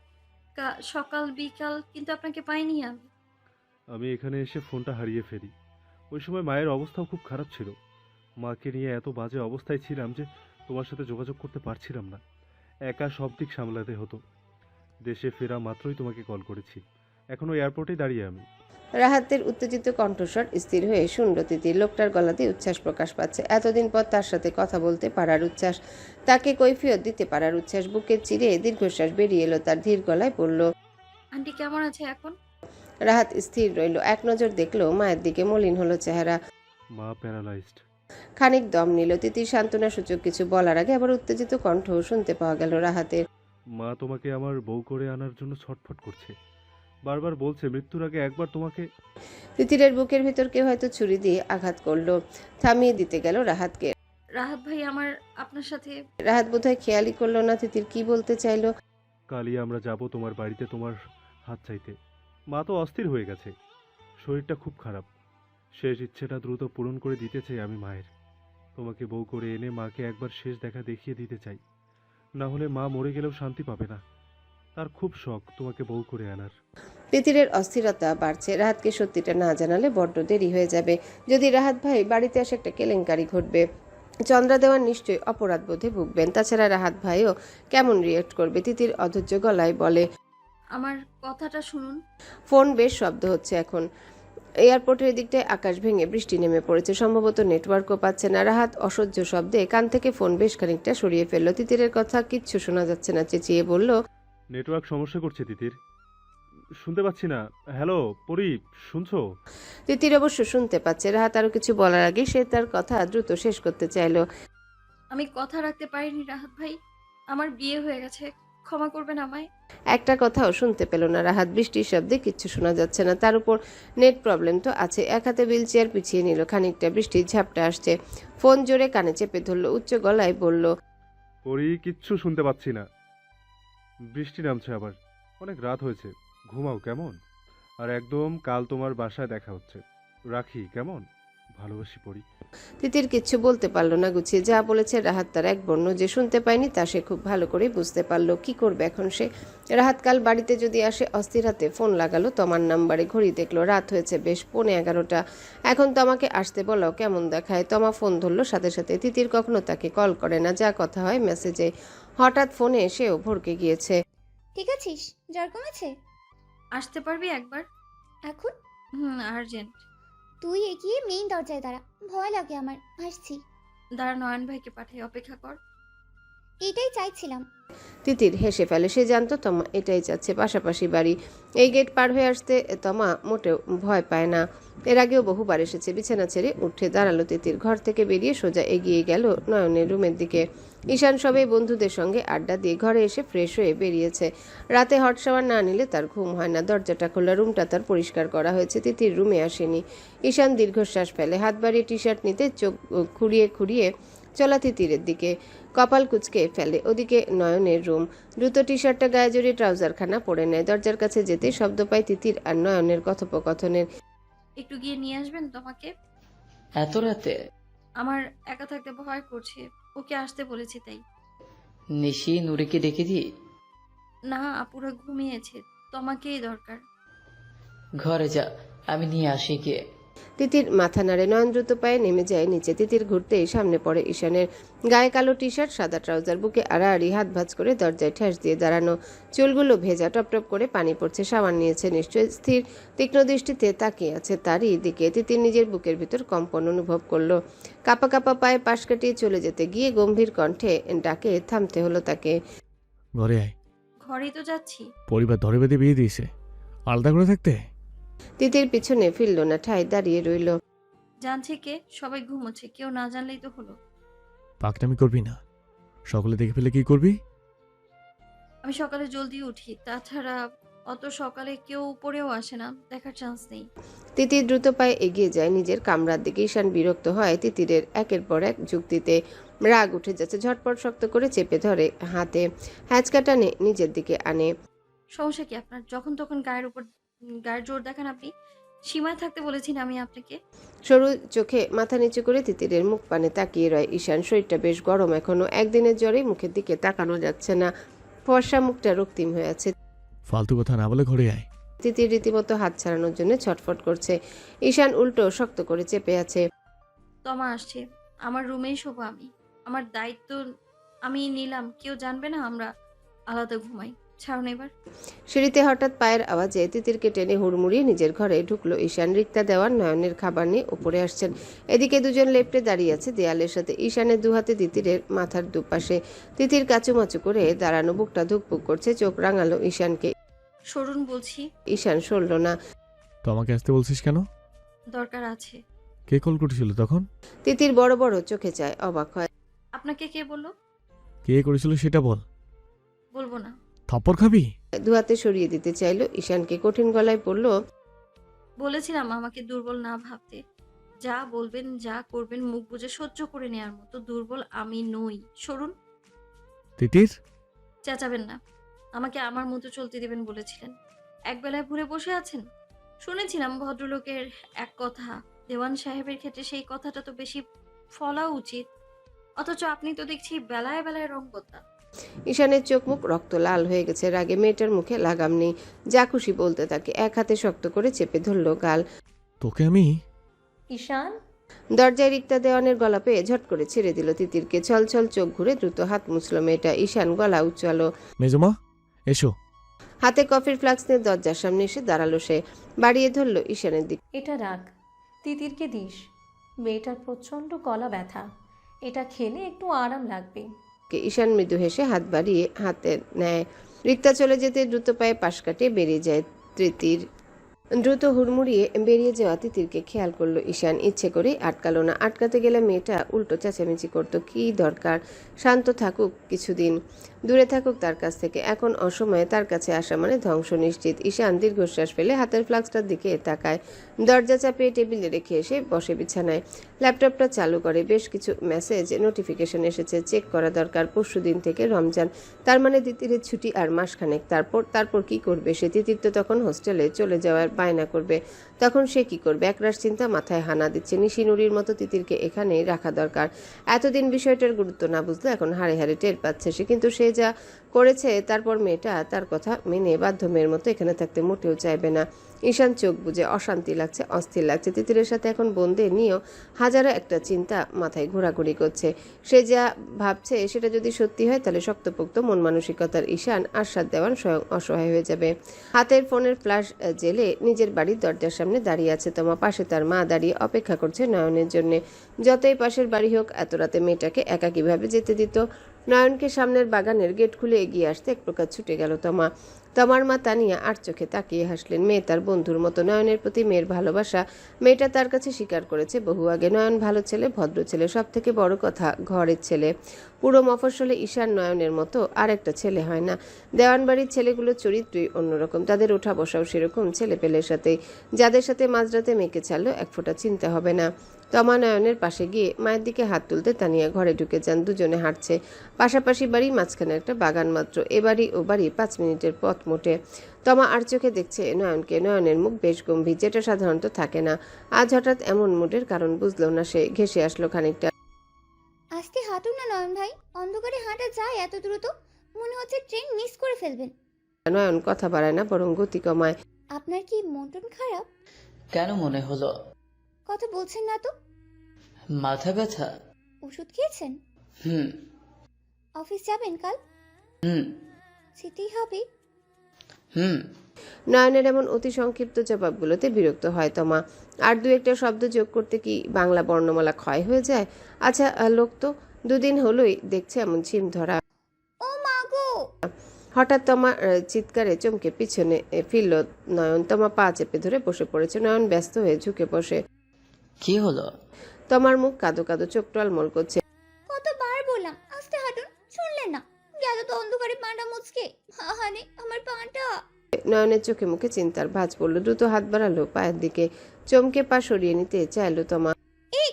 সকাল বিকাল, কিন্তু আপনাকে পাইনি আমি। আমি এখানে এসে ফোনটা হারিয়ে ফেলি। ওই সময় মায়ের অবস্থাও খুব খারাপ ছিল। মাকে নিয়ে এত বাজে অবস্থায় ছিলাম যে তোমার সাথে যোগাযোগ করতে পারছিলাম না। একা সব দিক সামলাতে হতো। দেশে ফেরা মাত্রই তোমাকে কল করেছি। এখনও এয়ারপোর্টেই দাঁড়িয়ে আমি। রাহাতের উত্তেজিত কণ্ঠস্বর স্থির হয়ে শুনল তিতির। লোকটার গলাতে উচ্ছ্বাস প্রকাশ পাচ্ছে। এতদিন পর তার সাথে কথা বলতে পারার উচ্ছ্বাস, তাকে কৈফিয়ত দিতে পারার উচ্ছ্বাস। বুকের চিরে দীর্ঘশ্বাস বেরিয়ে এলো তার। ধীর গলায় বলল, আন্টি কেমন আছে এখন? রাহাত স্থির রইল। এক নজর দেখলো মায়ের দিকে। মলিন হলো চেহারা। মা প্যারালাইজড। খানিক দম নিল। তিতির সান্ত্বনা সূচক কিছু বলার আগে আবার উত্তেজিত কণ্ঠ শুনতে পাওয়া গেল রাহাতের। মা তোমাকে আমার বউ করে আনার জন্য ছটফট করছে। বারবার বলছে মৃত্যুর আগে একবার তোমাকে। তিতিরের বুকের ভিতর কেউ হয়তো ছুরি দিয়ে আঘাত করলো। থামিয়ে দিতে গেল রাহাতকে। রাহাত ভাই, আমার আপনার সাথে। রাহাত বোধহয় খেয়ালই করলো না তিতির কি বলতে চাইলো। কালই আমরা যাব তোমার বাড়িতে তোমার হাত চাইতে। মা তো অস্থির হয়ে গেছে, শরীরটা খুব খারাপ। শেষ ইচ্ছেটা দ্রুত পূরণ করে দিতে চাই আমি মায়ের। তোমাকে বউ করে এনে মাকে একবার শেষ দেখা দেখিয়ে দিতে চাই। না হলে মা মরে গেলেও শান্তি পাবে না। তার খুব শখ তোমাকে বউ করে আনার। তিতিরের অস্থিরতা বাড়ছে। রাহাতকে সত্যিটা না জানালে বড্ড দেরি হয়ে যাবে। যদি রাহাত ভাই বাড়িতে আসে একটা কেলেঙ্কারি ঘটবে। চন্দ্রা দেওয়ান নিশ্চয়ই অপরাধ বোধে ভুগবেন। তাছাড়া রাহাত ভাইও কেমন রিয়েক্ট করবে? তিতির অধৈর্য গলায় বলে, আমার কথাটা শুনুন। ফোন বেশ শব্দ হচ্ছে এখন। এয়ারপোর্টের দিকটায় আকাশ ভেঙে বৃষ্টি নেমে পড়েছে, সম্ভবত নেটওয়ার্কও পাচ্ছে না। রাহাত অসহ্য শব্দে কান থেকে ফোন বেশ খানিকটা সরিয়ে ফেলল। তিতিরের কথা কিচ্ছু শোনা যাচ্ছে না, চেঁচিয়ে বলল, নেটওয়ার্ক সমস্যা করছে তিতির, শুনতে পাচ্ছি না। হ্যালো পরি, শুনছো? তিতির অবশ্য শুনতে পাচ্ছে। রাহাত আরো কিছু বলার আগে সে তার কথা দ্রুত শেষ করতে চাইল। আমি কথা রাখতে পারিনি রাহাত ভাই, আমার বিয়ে হয়ে গেছে, ক্ষমা করবেন আমায়। একটা কথাও শুনতে পেল না রাহাত। বৃষ্টির শব্দে কিচ্ছু শোনা যাচ্ছে না, তার উপর নেট প্রবলেম তো আছে। এক হাতে হুইল চেয়ার পিছিয়ে নিল, খানিকটা বৃষ্টির ঝাপটা আসছে। ফোন জোরে কানে চেপে ধরল, উচ্চ গলায় বলল, পরি, কিচ্ছু শুনতে পাচ্ছি না। বৃষ্টি নামছে আবার, অনেক রাত হয়েছে, ঘুমাও কেমন? আর একদম কাল তোমার বাসায় দেখা হচ্ছে, রাখি কেমন? ভালোবাসি পরি। তিতির কিচ্ছু বলতে পারল না গুছিয়ে। যা বলেছে রাহাত তার এক বর্ণ যে শুনতে পায়নি তা সে খুব ভালো করে বুঝতে পারল। কি করবে এখন সে? রাহাত কাল বাড়িতে যদি আসে? অস্থির হাতে ফোন লাগালো তমার নাম্বারে, ঘড়ি দেখলো, রাত হয়েছে বেশ 11:15। এখন তমাকে আসতে বলাও কেমন দেখায়। তমা ফোন ধরলো সাথে সাথে। তিতির কখনো তাকে কল করে না, যা কথা হয় মেসেজে। হঠাৎ ফোনে এসেও ভরকে গিয়েছে। ঠিক আছিস? জ্বর কমেছে? আসতে পারবি একবার? এখন? আর্জেন্ট। তুই এগিয়ে মেইন দরজায় দাঁড়া, ভয় লাগে আমার। আসছি। দাঁড়া, নয়ন ভাইকে পাঠাই, অপেক্ষা কর। এটাই চাইছিলাম। তিতির হেসে ফেলে। সে জানতো তমা এটাই চাচ্ছে, পাশাপাশি বাড়ি। এই গেট পার হয়ে আসতে তমা মোটেও ভয় পায় না, এর আগেও বহুবার এসেছে। বিছানা ছেড়ে উঠে দাঁড়ালো তিতির। ঘর থেকে বেরিয়ে সোজা এগিয়ে গেল নয়নের রুমের দিকে। ঈশান সবে বন্ধুদের সঙ্গে আড্ডা দিয়ে ঘরে এসে ফ্রেশ হয়ে বেরিয়েছে। রাতে হট শাওয়ার না নিলে তার ঘুম হয় না। দরজাটা খোলা, রুমটা তার পরিষ্কার করা হয়েছে। তিতির রুমে আসেনি। ঈশান দীর্ঘশ্বাস ফেলে, হাত বাড়িয়ে টি শার্ট নিতে চোখ খুঁড়িয়ে খুঁড়িয়ে চলা তিতিরের দিকে, কপাল কুঁচকে ফেলে। ওদিকে নয়নের রুম। দ্রুত টি শার্টটা গায়ে জড়িয়ে ট্রাউজারখানা পরে নেয়। দরজার কাছে যেতে শব্দ পায় তিতির আর নয়নের কথোপকথনের। একটু গিয়ে নিয়ে আসবেন তোমাকে? এত রাতে? আমার একা থাকতে ভয় করছে, ওকে আসতে বলেছি তাই। নিশি নুরিকে ডেকে দিই? না, আপুরা ঘুমিয়েছে, তোমাকেই দরকার। ঘরে যা, আমি নিয়ে আসি গিয়ে। তিতির মাথা নাড়ে। নয়ন দ্রুত পায়ে নেমে যায় নিচে। তিতির ঘুরতেই সামনে পড়ে ঈশানের। গায়ে কালো টি শার্ট, সাদা ট্রাউজার, বুকে আড়াআড়ি হাত ভাঁজ করে দরজায় ঠেস দিয়ে দাঁড়ানো। চুলগুলো ভেজা, টপটপ করে পানি পড়ছে। সাবান নিয়েছে নিশ্চয়। স্থির তীক্ষ্ণ দৃষ্টিতে তাকিয়ে আছে তারই দিকে। তিতির নিজের বুকের ভিতর কম্পন অনুভব করলো। কাপা কাপা পায়ে পাশ কাটিয়ে চলে যেতে গিয়ে গম্ভীর কণ্ঠে ডাকে থামতে হলো তাকে। ঘরে আয়। ঘরেই তো যাচ্ছি। পরিবার ধরে বেঁধে বিয়ে দিয়েছে, আলাদা করে থাকতে? তিতির পিছনে ফিরল না, ঠায় দাঁড়িয়ে রইল। জানছে কে? সবাই ঘুমোচ্ছে, কেউ না জানলেই তো হলো। পাকনামি করবি না, সকলে দেখে ফেলে কি করবি? আমি সকালে জলদি উঠি, তাছাড়া অত সকালে কেউ উপরেও আসে না, দেখার চান্স নেই। তিতির দ্রুত পায়ে এগিয়ে যায় নিজের কামরার দিকে। ঈশান বিরক্ত হয় তিতিরের একের পর এক যুক্তিতে। রাগ উঠে যাচ্ছে। ঝটপট শক্ত করে চেপে ধরে হাতে, হ্যাঁচকা টানে নিজের দিকে আনে। সমস্যা কি আপনার? যখন তখন গায়ের জোর দেখান আপনি। সীমায় থাকতে বলেছি না আমি আপনাকে? সরু চোখে মাথা নিচু করে তিতিরের মুখ পানে তাকিয়ে রয় ঈশান। শরীরটা বেশ গরম এখনো, একদিনের জ্বরে মুখের দিকে তাকানো যাচ্ছে না। ফর্সা মুখটা রক্তিম হয়ে আছে। ফালতু কথা না বলে ঘরে আয়। তিতির রীতিমতো হাত ছাড়ানোর জন্য ছটফট করছে। ঈশান উল্টো শক্ত করে চেপে আছে। তমা আসছে, আমার রুমেই শোবো আমি। আমার দায়িত্ব আমি নিলাম, কেউ জানবে না আমরা আলাদা ঘুমাই। ছাড়ুন এবার। সিঁড়িতে হঠাৎ পায়ের আওয়াজে তিতিরকে টেনে হুড়মুড়িয়ে নিজের ঘরে ঢুকলো ঈশান। রিক্তা দেওয়ার নয়নের খাবার নিয়ে উপরে আসছেন। এদিকে দুজন লেপ্টে দাঁড়িয়ে আছে দেয়ালের সাথে। ঈশানের দুহাতে তিতিরের মাথার দুপাশে। তিতির কাচুমাচু করে দাঁড়ানো, বুকটা ধুকপুক করছে। চোখ রাঙালো ঈশানকে। সরুন বলছি। ঈশান সরল না। তো আমাকে আসতে বলছিস কেন? দরকার আছে। কে কল করেছিল তখন? তিতির বড় বড় চোখে চায়, অবাক হয়। আপনাকে কে বললো? কে করেছিল সেটা বল। বলবো না। থাপ্পড় খাবি? দুহাতে সরিয়ে দিতে চাইলো ঈশানকে। কঠিন গলায় বলল, বলেছিলাম আমাকে দুর্বল না ভাবতে। যা বলবেন, যা করবেন মুখ বুজে সহ্য করে নেওয়ার মতো দুর্বল আমি নই। সরুন। তিতির, চেঁচাবেন না। আমাকে আমার মতো চলতে দেবেন বলেছিলেন। একবেলায় ভুলে বসে আছেন। শুনেছিলাম ভদ্রলোকের এক কথা, দেওয়ান সাহেবের ক্ষেত্রে সেই কথাটা তো বেশি ফলা উচিত, অথচ আপনি তো দেখছি বেলায় বেলায় রং বদলান। ঈশানের চোখ মুখ রক্ত লাল হয়ে গেছে রাগে। মেয়েটার মুখে লাগাম নেই, যা খুশি বলতে থাকে। এক হাতে শক্ত করে চেপে ধরল গাল। তোকে আমি। ঈশান, দরজায় রিক্তা দেওয়ানের গলা পেয়ে ঝট করে ছেড়ে দিল তিতিরকে। ছলছল চোখ ঘুরে দ্রুত হাত মুছল মেয়েটা। ঈশান গলা উচ্চালো। মেজমা এসো, হাতে কফির ফ্লাক্স নিয়ে দরজার সামনে এসে দাঁড়ালো সে। বাড়িয়ে ধরল ঈশানের দিকে। এটা রাখ, তিতিরকে দিস। মেয়েটার প্রচণ্ড গলা ব্যথা, এটা খেলে একটু আরাম লাগবে। ঈশান মৃদু হেসে হাত বাড়িয়ে হাতে নেয়। রিক্তা চলে যেতে দ্রুত পায়ে পাশ কাটিয়ে বেরিয়ে যায় তিতির। দ্রুত হুড়মুড়িয়ে বেরিয়ে যাওয়া তিতিরকে খেয়াল করলো ঈশান। ইচ্ছে করেই আটকালো না, আটকাতে গেলে মেয়েটা উল্টো চেঁচামেচি করতো। কি দরকার, শান্ত থাকুক কিছুদিন, দূরে থাকুক তার কাছ থেকে। এখন অসময়ে তার কাছে আসা মানে ধ্বংস নিশ্চিত। ঈশান দীর্ঘশ্বাস ফেলে হাতের ফ্লাক্সটার দিকে তাকায়। দরজা চাপিয়ে টেবিলে রেখে এসে বসে বিছানায়। ল্যাপটপটা চালু করে। বেশ কিছু মেসেজ নোটিফিকেশন এসেছে, চেক করা দরকার। পরশুদিন থেকে রমজান, তার মানে তিতিরের ছুটি আর মাসখানেক। তারপর কি করবে সে? তিতির তো তখন হোস্টেলে চলে যাওয়ার বায়না করবে, তখন সে কি করবে? একরাশ চিন্তা মাথায় হানা দিচ্ছে। নিশি নুরির মতো তিতিরকে এখানেই রাখা দরকার। এতদিন বিষয়টার গুরুত্ব না বুঝলে এখন হাড়ে হাড়ে টের পাচ্ছে সে। কিন্তু সে যা করেছে, তারপর মেয়েটা তার কথা মেনে বাধ্য মেয়ের মতো এখানে থাকতে মোটেও চাইবে না। ঈশান চোখ বুজে। অশান্তি লাগছে, অস্থির লাগছে। তিতিরের সাথে এখন বন্ধে নিয়েও হাজারো একটা চিন্তা মাথায় ঘোরাঘুরি করছে। সে যা ভাবছে সেটা যদি সত্যি হয়, তাহলে শক্তপোক্ত মন মানসিকতার ঈশান আশ্বাদ দেওয়ান স্বয়ং অসহায় হয়ে যাবে। হাতের ফোনের ফ্ল্যাশ জেলে নিজের বাড়ির দরজার সামনে দাঁড়িয়ে আছে তোমা। পাশে তার মা দাঁড়িয়ে অপেক্ষা করছে নয়নের জন্য। যতই পাশের বাড়ি হোক, এত রাতে মেয়েটাকে একা কিভাবে যেতে দিত? নয়নকে সামনের বাগানের গেট খুলে এগিয়ে আসতে এক প্রকার ছুটে গেল তোমা। তোমার মা তানিয়া আর চোখে তাকিয়ে হাসলেন। মেয়ে তার বন্ধুর মতো। নয়নের প্রতি মেয়ের ভালোবাসা মেয়েটা তার কাছে স্বীকার করেছে বহু আগে। নয়ন ভালো ছেলে, ভদ্র ছেলে, সব থেকে বড় কথা ঘরের ছেলে। পুরো মফস্বলে ঈশান নয়নের মতো আর একটা ছেলে হয় না। দেওয়ানবাড়ির ছেলেগুলোর চরিত্রই অন্যরকম, তাদের ওঠা বসাও সেরকম। ছেলে পেলের সাথে, যাদের সাথে মাঝরাতে মেয়েকে ছাড়লো এক ফোঁটা চিন্তা হবে না। তমা নয়নের পাশে গিয়ে মায়ের দিকে হাত তুলতে তানিয়া ঘরে ঢুকে যান। দুজনে হাঁটছে। পাশাপাশি বাড়ি, মাঝখানে একটা বাগান মাত্র। এ বাড়ি ও বাড়ি 5 মিনিটের পথ মোটে। তমা আর চোখে দেখছে নয়নকে। নয়নের মুখ বেশ গম্ভীর, যেটা সাধারণত থাকে না। আজ হঠাৎ এমন মুডের কারণ বুঝলো না সে। ঘেসে আসলো খানিকটা। আস্তে হাঁটুন না নয়ন ভাই, অন্ধকারে হাঁটা যায় এত দ্রুত? মনে হচ্ছে ট্রেন মিস করে ফেলবেন। নয়ন কথা বাড়ায় না, বরং গতি কমায়। আপনার কি মন টন খারাপ? কেন মনে হলো? কথা বলছেন না তো। মাথা ব্যথা? ওষুধ খেয়েছেন? হুম। অফিস যাবেন কাল? হুম। যেতেই হবে? হুম। নয়নের এমন অতি সংক্ষিপ্ত জবাবগুলোতে বিরক্ত হয় তমা। আর দু একটা শব্দ যোগ করতে কি বাংলা বর্ণমালা ক্ষয় হয়ে যায়? আচ্ছা, লোক তো 2 দিন হলোই দেখছে এমন ছিম ধরা। ও মা গো! হঠাৎ তমা চিৎকারে চমকে পিছনে ফিরল নয়ন। তমা পা চেপে ধরে বসে পড়েছে। নয়ন ব্যস্ত হয়ে ঝুঁকে বসে। কি হলো? তমার মুখ কাদো কাদো, চোখ টলমল করছে। কতবার বললাম আস্তে হাঁটুন, শুনলেন না? গেল তো অন্ধকারে পাটা মুচকে। আহারে আমার পাটা! নয়নের চোখে মুখে চিন্তার ভাঁজ পড়ল। দ্রুত হাত বাড়ালো পায়ের দিকে। চমকে পা সরিয়ে নিতে চাইলো তমা।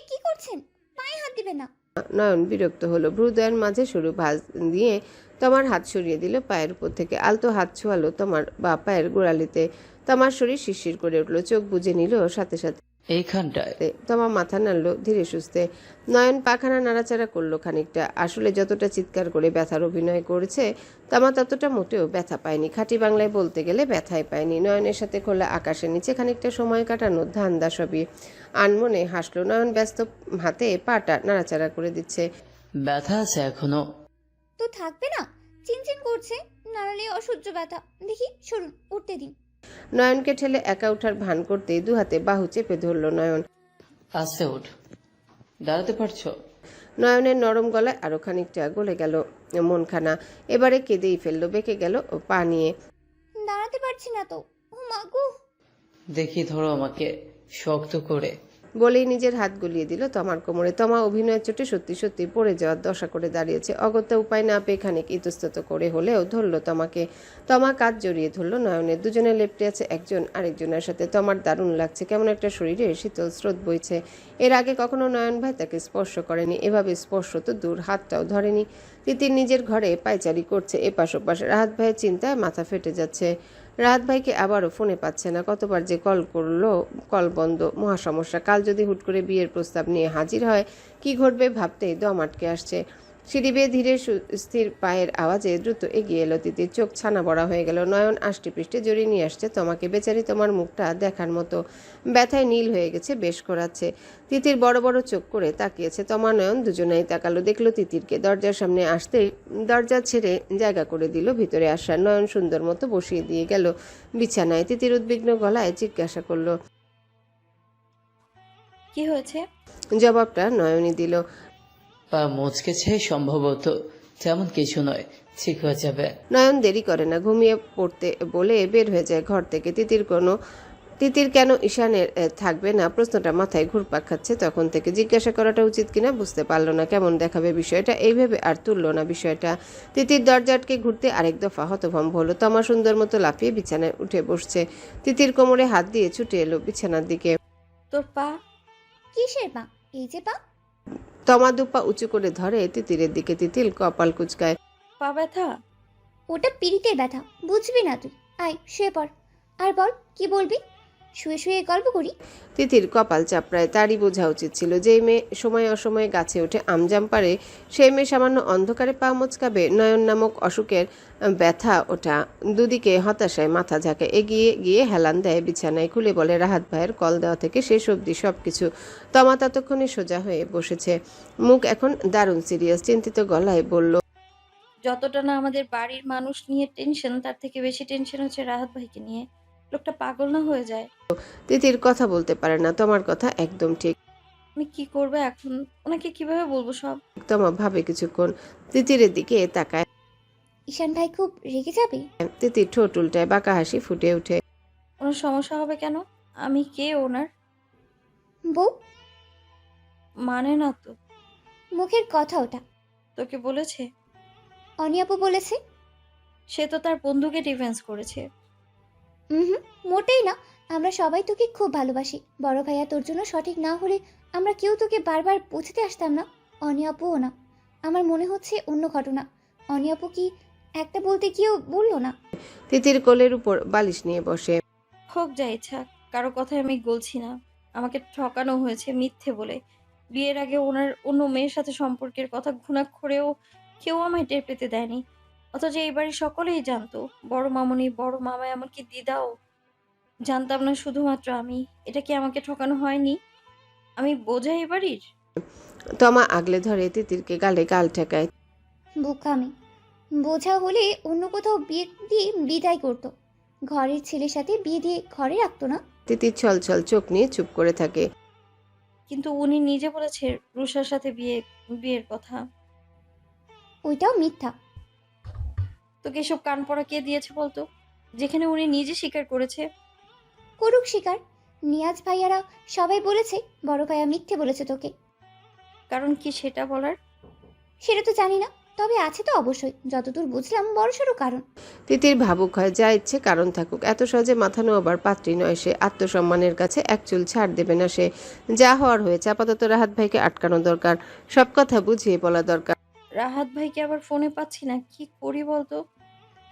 কি করছেন? পায়ে হাত দিবেন না। নয়ন বিরক্ত হলো। ভ্রুদয়ের মাঝে সরু ভাঁজ দিয়ে তোমার হাত সরিয়ে দিল পায়ের উপর থেকে। আলতো হাত ছোঁয়ালো তোমার বা পায়ের গোড়ালিতে। তোমার শরীর শিরশির করে উঠলো। চোখ বুজে নিল সাথে সাথে। এইখানটায়? তোমার মাথা নাড়লো ধীরে সুস্থে। নয়ন পাখানা নাড়াচাড়া করলো খানিকটা। আসলে যতটা চিৎকার করে ব্যথার অভিনয় করেছে, তোমার ততটা মোটেও ব্যথা পায়নি। খাঁটি বাংলায় বলতে গেলে ব্যথাই পায়নি। নয়নের সাথে খোলা আকাশের নিচে খানিকটা সময় কাটানোর ধান্দা সবই। আনমনে হাসলো। নয়ন ব্যস্ত হাতে পাটা নাড়াচাড়া করে দিচ্ছে। ব্যথা আছে এখনো? তো থাকবে না? চিনচিন করছে, নাড়ালে অসহ্য ব্যথা। দেখি সরুন, উঠতে দিন। নয়নকে ঠেলে একা ওঠার ভান করতেই 2 হাতে বাহু চেপে ধরল নয়ন। আস্তে উঠ। দাঁড়াতে পারছো? নয়নের নরম গলায় আরো খানিকটা গলে গেল মনখানা। এবারে কেঁদেই ফেললো। বেঁকে গেল পা নিয়ে। দাঁড়াতে পারছি না তো। ও মা গো! দেখি ধরো আমাকে শক্ত করে। বলেই নিজের হাত গলিয়ে দিল তমার কোমরে। তমা অভিনয়ের চোটে সত্যি সত্যি পড়ে যাওয়ার দশা করে দাঁড়িয়েছে। অগত্যা উপায় না পেয়ে খানিক ইতস্তত করে হলেও ধরল তমাকে। তমা কাঁধ জড়িয়ে ধরল নয়নের। দুজনে লেপ্টে আছে একজন আরেকজনের সাথে। তমার দারুণ লাগছে। কেমন একটা শরীরে শীতল স্রোত বইছে। এর আগে কখনো নয়ন ভাই তাকে স্পর্শ করেনি। এভাবে স্পর্শ তো দূর, হাতটাও ধরেনি। তিতির নিজের ঘরে পায়চারি করছে এপাশ ওপাশ। রাহাত ভাইয়ের চিন্তায় মাথা ফেটে যাচ্ছে। রাহাত ভাইকে আবারও ফোনে পাচ্ছে না। কতবার যে কল করলো, কল বন্ধ। মহা সমস্যা। কাল যদি হুট করে বিয়ের প্রস্তাব নিয়ে হাজির হয়, কি ঘটবে ভাবতেই দম আটকে আসছে। সিঁড়ি বেয়ে ধীরে স্থির পায়ের আওয়াজে দ্রুত এগিয়ে এলো তিতির। চোখ ছানা বড়া হয়ে গেল। নয়ন আষ্টে পৃষ্ঠে জড়িয়ে নিয়ে আসছে তোমাকে। বেচারি তোমার মুখটা দেখার মতো, ব্যথায় নীল হয়ে গেছে, বেশ করাচ্ছে। তিতির বড় বড় চোখ করে তাকিয়েছে। তমা নয়ন দুজনেই তাকালো, দেখলো তিতিরকে। দরজার সামনে আসতেই দরজা ছেড়ে জায়গা করে দিল ভিতরে আসার। নয়ন সুন্দর মতো বসিয়ে দিয়ে গেল বিছানায়। তিতির উদ্বিগ্ন গলায় জিজ্ঞাসা করলো। কি হয়েছে? জবাবটা নয়নই দিল। পা মচকেছে সম্ভবত, তেমন কিছু নয়, ঠিক হয়ে যাবে। নয়ন দেরি করে না, ঘুমিয়ে পড়তে বলে বের হয়ে যায় ঘর থেকে। তিতির কেন ঈশানের থাকবে না প্রশ্নটা মাথায় ঘুরপাক খাচ্ছে তখন থেকে। জিজ্ঞাসা করাটা উচিত কিনা বুঝতে পারলো না, কেমন দেখাবে বিষয়টা, এইভাবে আর তুললো না বিষয়টা। তিতির দরজা আটকে ঘুরতে আরেক দফা হতভম্ব হলো। তমা সুন্দর মতো লাফিয়ে বিছানায় উঠে বসছে। তিতির কোমরে হাত দিয়ে ছুটে এলো বিছানার দিকে। তোর পা? কিসের পা? এই যে পা। তমা দুপা উঁচু করে ধরে তিতিরের দিকে। তিতির কপাল কুচকায়। পা ব্যথা? ওটা পিড়িতের ব্যথা, বুঝবি না তুই। আয় শুয়ে পড়, আর বল কি বলবি। শুয়ে শুয়ে গল্প করি। তিতির কপাল চাপড়ায়। তারই বোঝা উচিত ছিল, যেই মেয়ে সময় অসময়ে গাছে ওঠে আমজাম পারে, সেই মেয়ে সামান্য অন্ধকারে পা মচকাবে। নয়ন নামক অসুখের ব্যথা ওঠা। দুদিকে হতাশায় মাথা ঝাঁকে। এগিয়ে গিয়ে হেলান দেয় বিছানায়। খুলে বলে রাহাত ভাইয়ের কল দেওয়া থেকে শেষ অবধি সবকিছু। তমা ততক্ষণে সোজা হয়ে বসেছে, মুখ এখন দারুণ সিরিয়াস। চিন্তিত গলায় বলল, যতটা না আমাদের বাড়ির মানুষ নিয়ে টেনশন, তার থেকে বেশি টেনশন হচ্ছে রাহাত ভাইকে নিয়ে। লোকটা পাগল না হয়ে যায়। তিতির কথা বলতে পারে না। তোমার কথা একদম ঠিক। আমি কি করবো এখন? ওনাকে কিভাবে বলবো সব? তমা ভাবে কিছুক্ষণ, তিতিরের দিকে তাকায়। ঈশান ভাই খুব রেগে যাবে। তিতির ঠোঁট উল্টায়, বাঁকা হাসি ফুটে ওঠে। ওনার সমস্যা হবে কেন? আমি কে ওনার? বউ? মানে না তো। মুখের কথা ওটা। তোকে বলেছে? অনিয়াপু বলেছে। সে তো তার বন্ধুকে ডিফেন্স করেছে। হুম, মোটেই না। আমরা সবাই তোকে খুব ভালোবাসি। বড় ভাইয়া তোর জন্য সঠিক না হলে আমরা কেউ তোকে বারবার বুঝতে আসতাম না। অনিয়াপুও না। আমার মনে হচ্ছে অন্য ঘটনা। অনিয়াপু কি একটা বলতে গিয়েও বললো না। তিতির কোলের উপর বালিশ নিয়ে বসে। হোক যা ইচ্ছা, কারো কথায় আমি গলছি না। আমাকে ঠকানো হয়েছে মিথ্যে বলে। বিয়ের আগে ওনার অন্য মেয়ের সাথে সম্পর্কের কথা ঘুণাক্ষরেও কেউ আমায় টের পেতে দেয়নি। অথচ এই বাড়ির সকলেই জানতো। বড় মামুনি, বড় মামা, এমনকি দিদাও। জানতাম না শুধুমাত্র আমি। এটা কি আমাকে ঠকানো হয়নি? আমি বোঝা এই বাড়ির? তমা আগলে ধরে তিতিরকে গালে গাল ঠেকায়। বোকামি। বোঝা হলে অন্য কোথাও বিয়ে দিয়ে বিদায় করতো। ঘরের ছেলের সাথে বিয়ে দিয়ে ঘরে রাখতো না। তিতির ছল ছল চোখ নিয়ে চুপ করে থাকে। কিন্তু উনি নিজে বলেছে রুষার সাথে বিয়ের কথা। ওইটাও মিথ্যা। তোকে এসব কান পড়া কে দিয়েছে বলতো? যেখানে উনি নিজে স্বীকার করেছে। করুক শিকার। নিয়াজ ভাইয়ারা সবাই বলেছে বড় ভাইয়া মিথ্যে বলেছে তোকে। কারণ কি সেটা বলার? সেটা তো জানি না, তবে আছে তো অবশ্যই। যতদূর বুঝলাম বড়সড় কারণ। তিতির ভাবুক হয়, যা ইচ্ছে কারণ থাকুক। এত সহজে মাথা নোয়াবার পাত্রী নয় সে। আত্মসম্মানের কাছে এক চুল ছাড় দেবে না সে। যা হওয়ার হয়েছে। আপাতত রাহাত ভাইকে আটকানো দরকার, সব কথা বুঝিয়ে বলা দরকার। রাহাত ভাইকে আবার ফোনে পাচ্ছি না, কি করি বলতো?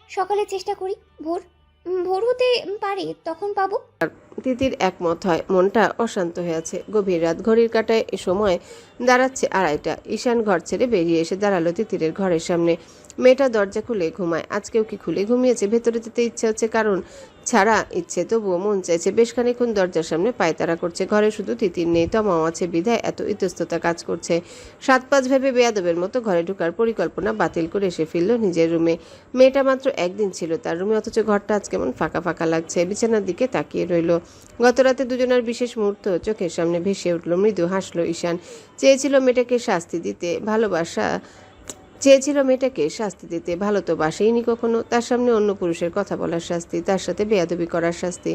সকালে চেষ্টা করি, ভোর হতে পারে, তখন পাবো। তিতির একমত হয়। মনটা অশান্ত হয়ে আছে। গভীর রাত, ঘড়ির কাঁটায় এ সময় দাঁড়াচ্ছে 2:30। ঈশান ঘর ছেড়ে বেরিয়ে এসে দাঁড়ালো তিতিরের ঘরের সামনে। মেয়েটা দরজা খুলে ঘুমায়। আজকেও কি খুলে ঘুমিয়েছে? ভেতরে যেতে ইচ্ছে হচ্ছে, কারণ ছাড়া ইচ্ছে, তবুও মন চাইছে। বেশ খানিকক্ষণ দরজার সামনে পায়তারা করছে। ঘরে শুধু তিতির নেই, তমাও আছে বিধায় এত ইতস্ততা কাজ করছে। 7-5 ভেবে বেয়াদবের মতো ঘরে ঢোকার পরিকল্পনা বাতিল করে এসে ফিরল নিজের রুমে। মেয়েটা মাত্র একদিন ছিল তার রুমে, অথচ ঘরটা আজ কেমন ফাঁকা ফাঁকা লাগছে। বিছানার দিকে তাকিয়ে রইল। গতরাতে দুজনের বিশেষ মুহূর্ত চোখের সামনে ভেসে উঠল। মৃদু হাসলো ঈশান। চেয়েছিল মেয়েটাকে শাস্তি দিতে, ভালো তো বাসেইনি কখনো। তার সামনে অন্য পুরুষের কথা বলার শাস্তি, তার সাথে বেয়াদবি করার শাস্তি,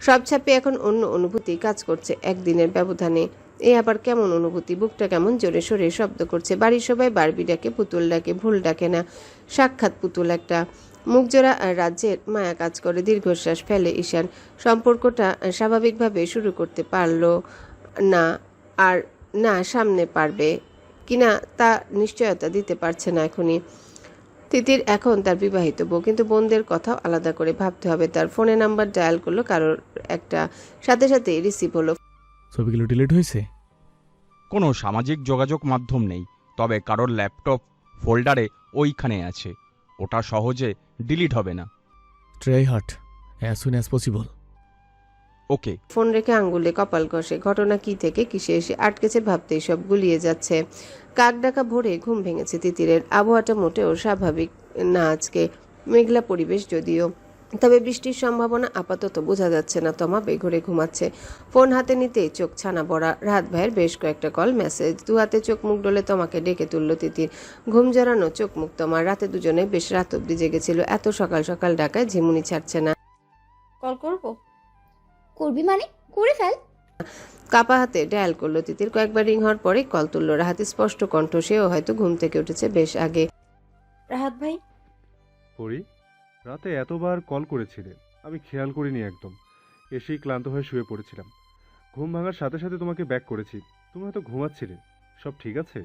সব ছাপিয়ে এখন অন্য অনুভূতি কাজ করছে একদিনের ব্যবধানে। এ আবার কেমন অনুভূতি? বুকটা কেমন জোরে সোরে শব্দ করছে। বাড়ির সবাই বারবি ডাকে, পুতুল ডাকে, ভুল ডাকে না, সাক্ষাৎ পুতুল একটা। মুখজোড়া রাজ্যের মায়া কাজ করে। দীর্ঘশ্বাস ফেলে ঈশান। সম্পর্কটা স্বাভাবিকভাবে শুরু করতে পারল না, আর না সামনে পারবে কিনা তা নিশ্চয়তা দিতে পারছে না এখনই। তিতির এখন তার বিবাহিত বউ, কিন্তু বোনদের কথাও আলাদা করে ভাবতে হবে তার। ফোনে নাম্বার ডায়াল করলো কারোর একটা, সাথে সাথে রিসিভ হলো। ছবিগুলো ডিলিট হয়েছে? কোনো সামাজিক যোগাযোগ মাধ্যম নেই, তবে কারোর ল্যাপটপ ফোল্ডারে ওইখানে আছে, ওটা সহজে ডিলিট হবে না। Try heart as soon as possible. Okay. Phone রেখে আঙ্গুলে কপাল ঘষে ঘটনা কি থেকে কিসে এসে আটকেছে ভাবতেই সব গুলিয়ে যাচ্ছে। কাক ডাকা ভোরে ঘুম ভেঙেছে তিতিরের। আবহাওয়াটা মোটেও স্বাভাবিক না আজকে, মেঘলা পরিবেশ যদিও, তবে বৃষ্টির সম্ভাবনা আপাতত বোঝা যাচ্ছে না। তমা বেঘরে ঘুমাচ্ছে। ফোন হাতে নিতেই চোখ ছানা বড়া। রাহাত ভাইয়ের বেশ কয়েকটা কল মেসেজ। দু হাতে চোখ মুখ ডলে তোমাকে ডেকে তুলল তিতির। ঘুম জড়ানো চোখ মুখ তোমার। রাতে দুজনে বেশ রাত অব্দি জেগেছিল। এত সকাল সকাল ডাকায় ঝিমুনি ছাড়ছে না। কল করব? করবি মানে করে ফেল। কাপা হাতে ডায়াল করলো তিতির। কয়েকবার রিং হওয়ার পরে কল তুলল। রাহাতে স্পষ্ট কণ্ঠ, সেও হয়তো ঘুম থেকে উঠেছে বেশ আগে। রাহাত ভাই, পরি, রাতে এতবার কল করেছিলে, আমি খেয়াল করিনি একদম। এসেই ক্লান্ত হয়ে শুয়ে পড়েছিলাম। ঘুম ভাঙার সাথে সাথে তোমাকে ব্যাক করেছি। তুমি হয়তো ঘুমাচ্ছিলে। সব ঠিক আছে?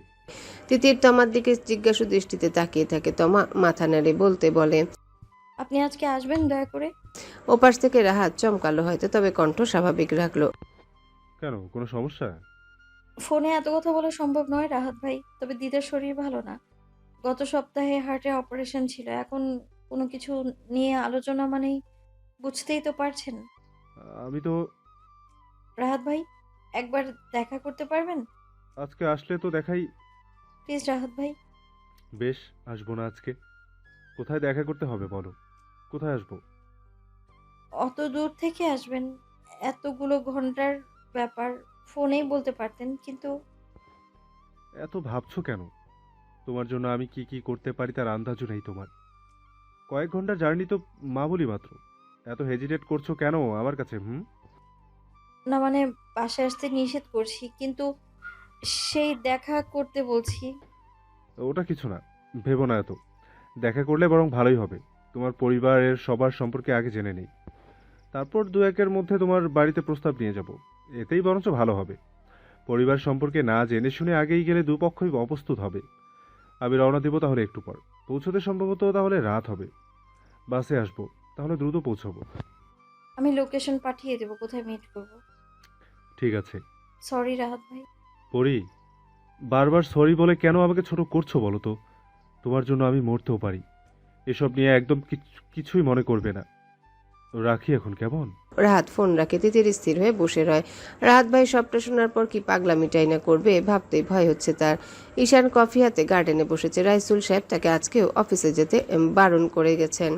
তিতির তমার দিকে জিজ্ঞাসু দৃষ্টিতে তাকিয়ে থাকে। তমা মাথা নেড়ে বলতে বলে, আপনি আজকে আসবেন দয়া করে? ওপাশ থেকে রাহাত চমকালো হয়তো, তবে কণ্ঠ স্বাভাবিক রাখলো। কেন, কোনো সমস্যা? ফোনে এত কথা বলা সম্ভব নয় রাহাত ভাই, তবে দিদার শরীর ভালো না। গত সপ্তাহে হার্টের অপারেশন ছিল। এখন কোনো কিছু নিয়ে আলোচনা মানেই বুঝতেই তো পারছেন। আমি তো রাহাত ভাই, একবার দেখা করতে পারবেন? আজকে আসলে তো দেখাই। প্লিজ রাহাত ভাই। বেশ, আসবো না আজকে। কোথায় দেখা করতে হবে বলো, কোথায় আসবো? অত দূর থেকে আসবেন, এতগুলো ঘন্টার ব্যাপার ফোনেই বলতে পারতেন। কিন্তু এত ভাবছো কেন? তোমার জন্য আমি কি কি করতে পারি তার আন্দাজও নেই তোমার। কয়েক ঘন্টার জার্নি তো মা বলি মাত্র। এত হেজিটেট করছো কেন আমার কাছে? না মানে বাসায় আসতে নিষেধ করছি, কিন্তু সেই দেখা করতে বলছি। ওটা কিছু না, ভেবো না এত। দেখা করলে বরং ভালোই হবে। তোমার পরিবারের সবার সম্পর্কে আগে জেনে নেই, তারপর দু একের মধ্যে তোমার বাড়িতে প্রস্তাব নিয়ে যাব। এতেই বরঞ্চ ভালো হবে। পরিবার সম্পর্কে না জেনে শুনে আগেই গেলে দুপক্ষই অপ্রস্তুত হবে। আমি রওনা দেবো তাহলে একটু পর। পৌঁছতে সম্ভবত তাহলে রাত হবে। বাসে আসবো, তাহলে দ্রুত পৌঁছবো। আমি লোকেশন পাঠিয়ে দেবো কোথায় মিট করব। ঠিক আছে। সরি রাহাত ভাই। পরি, বারবার সরি বলে কেন আমাকে ছোট করছো বলো তো? তোমার জন্য আমি মরতেও পারি। এসব নিয়ে একদম কিছুই মনে করবে না। রাখি এখন, কেমন? রাহাত ফোন রাখে। তিতির স্থির হয়ে বসে রয়। রাহাত ভাই সবটা শোনার পর কি পাগলামিটাই না করবে ভাবতেই ভয় হচ্ছে তার। ঈশান কফি হাতে গার্ডেনে বসেছে। রাইসুল সাহেব তাকে আজকেও অফিসে যেতে বারণ করে গেছেন।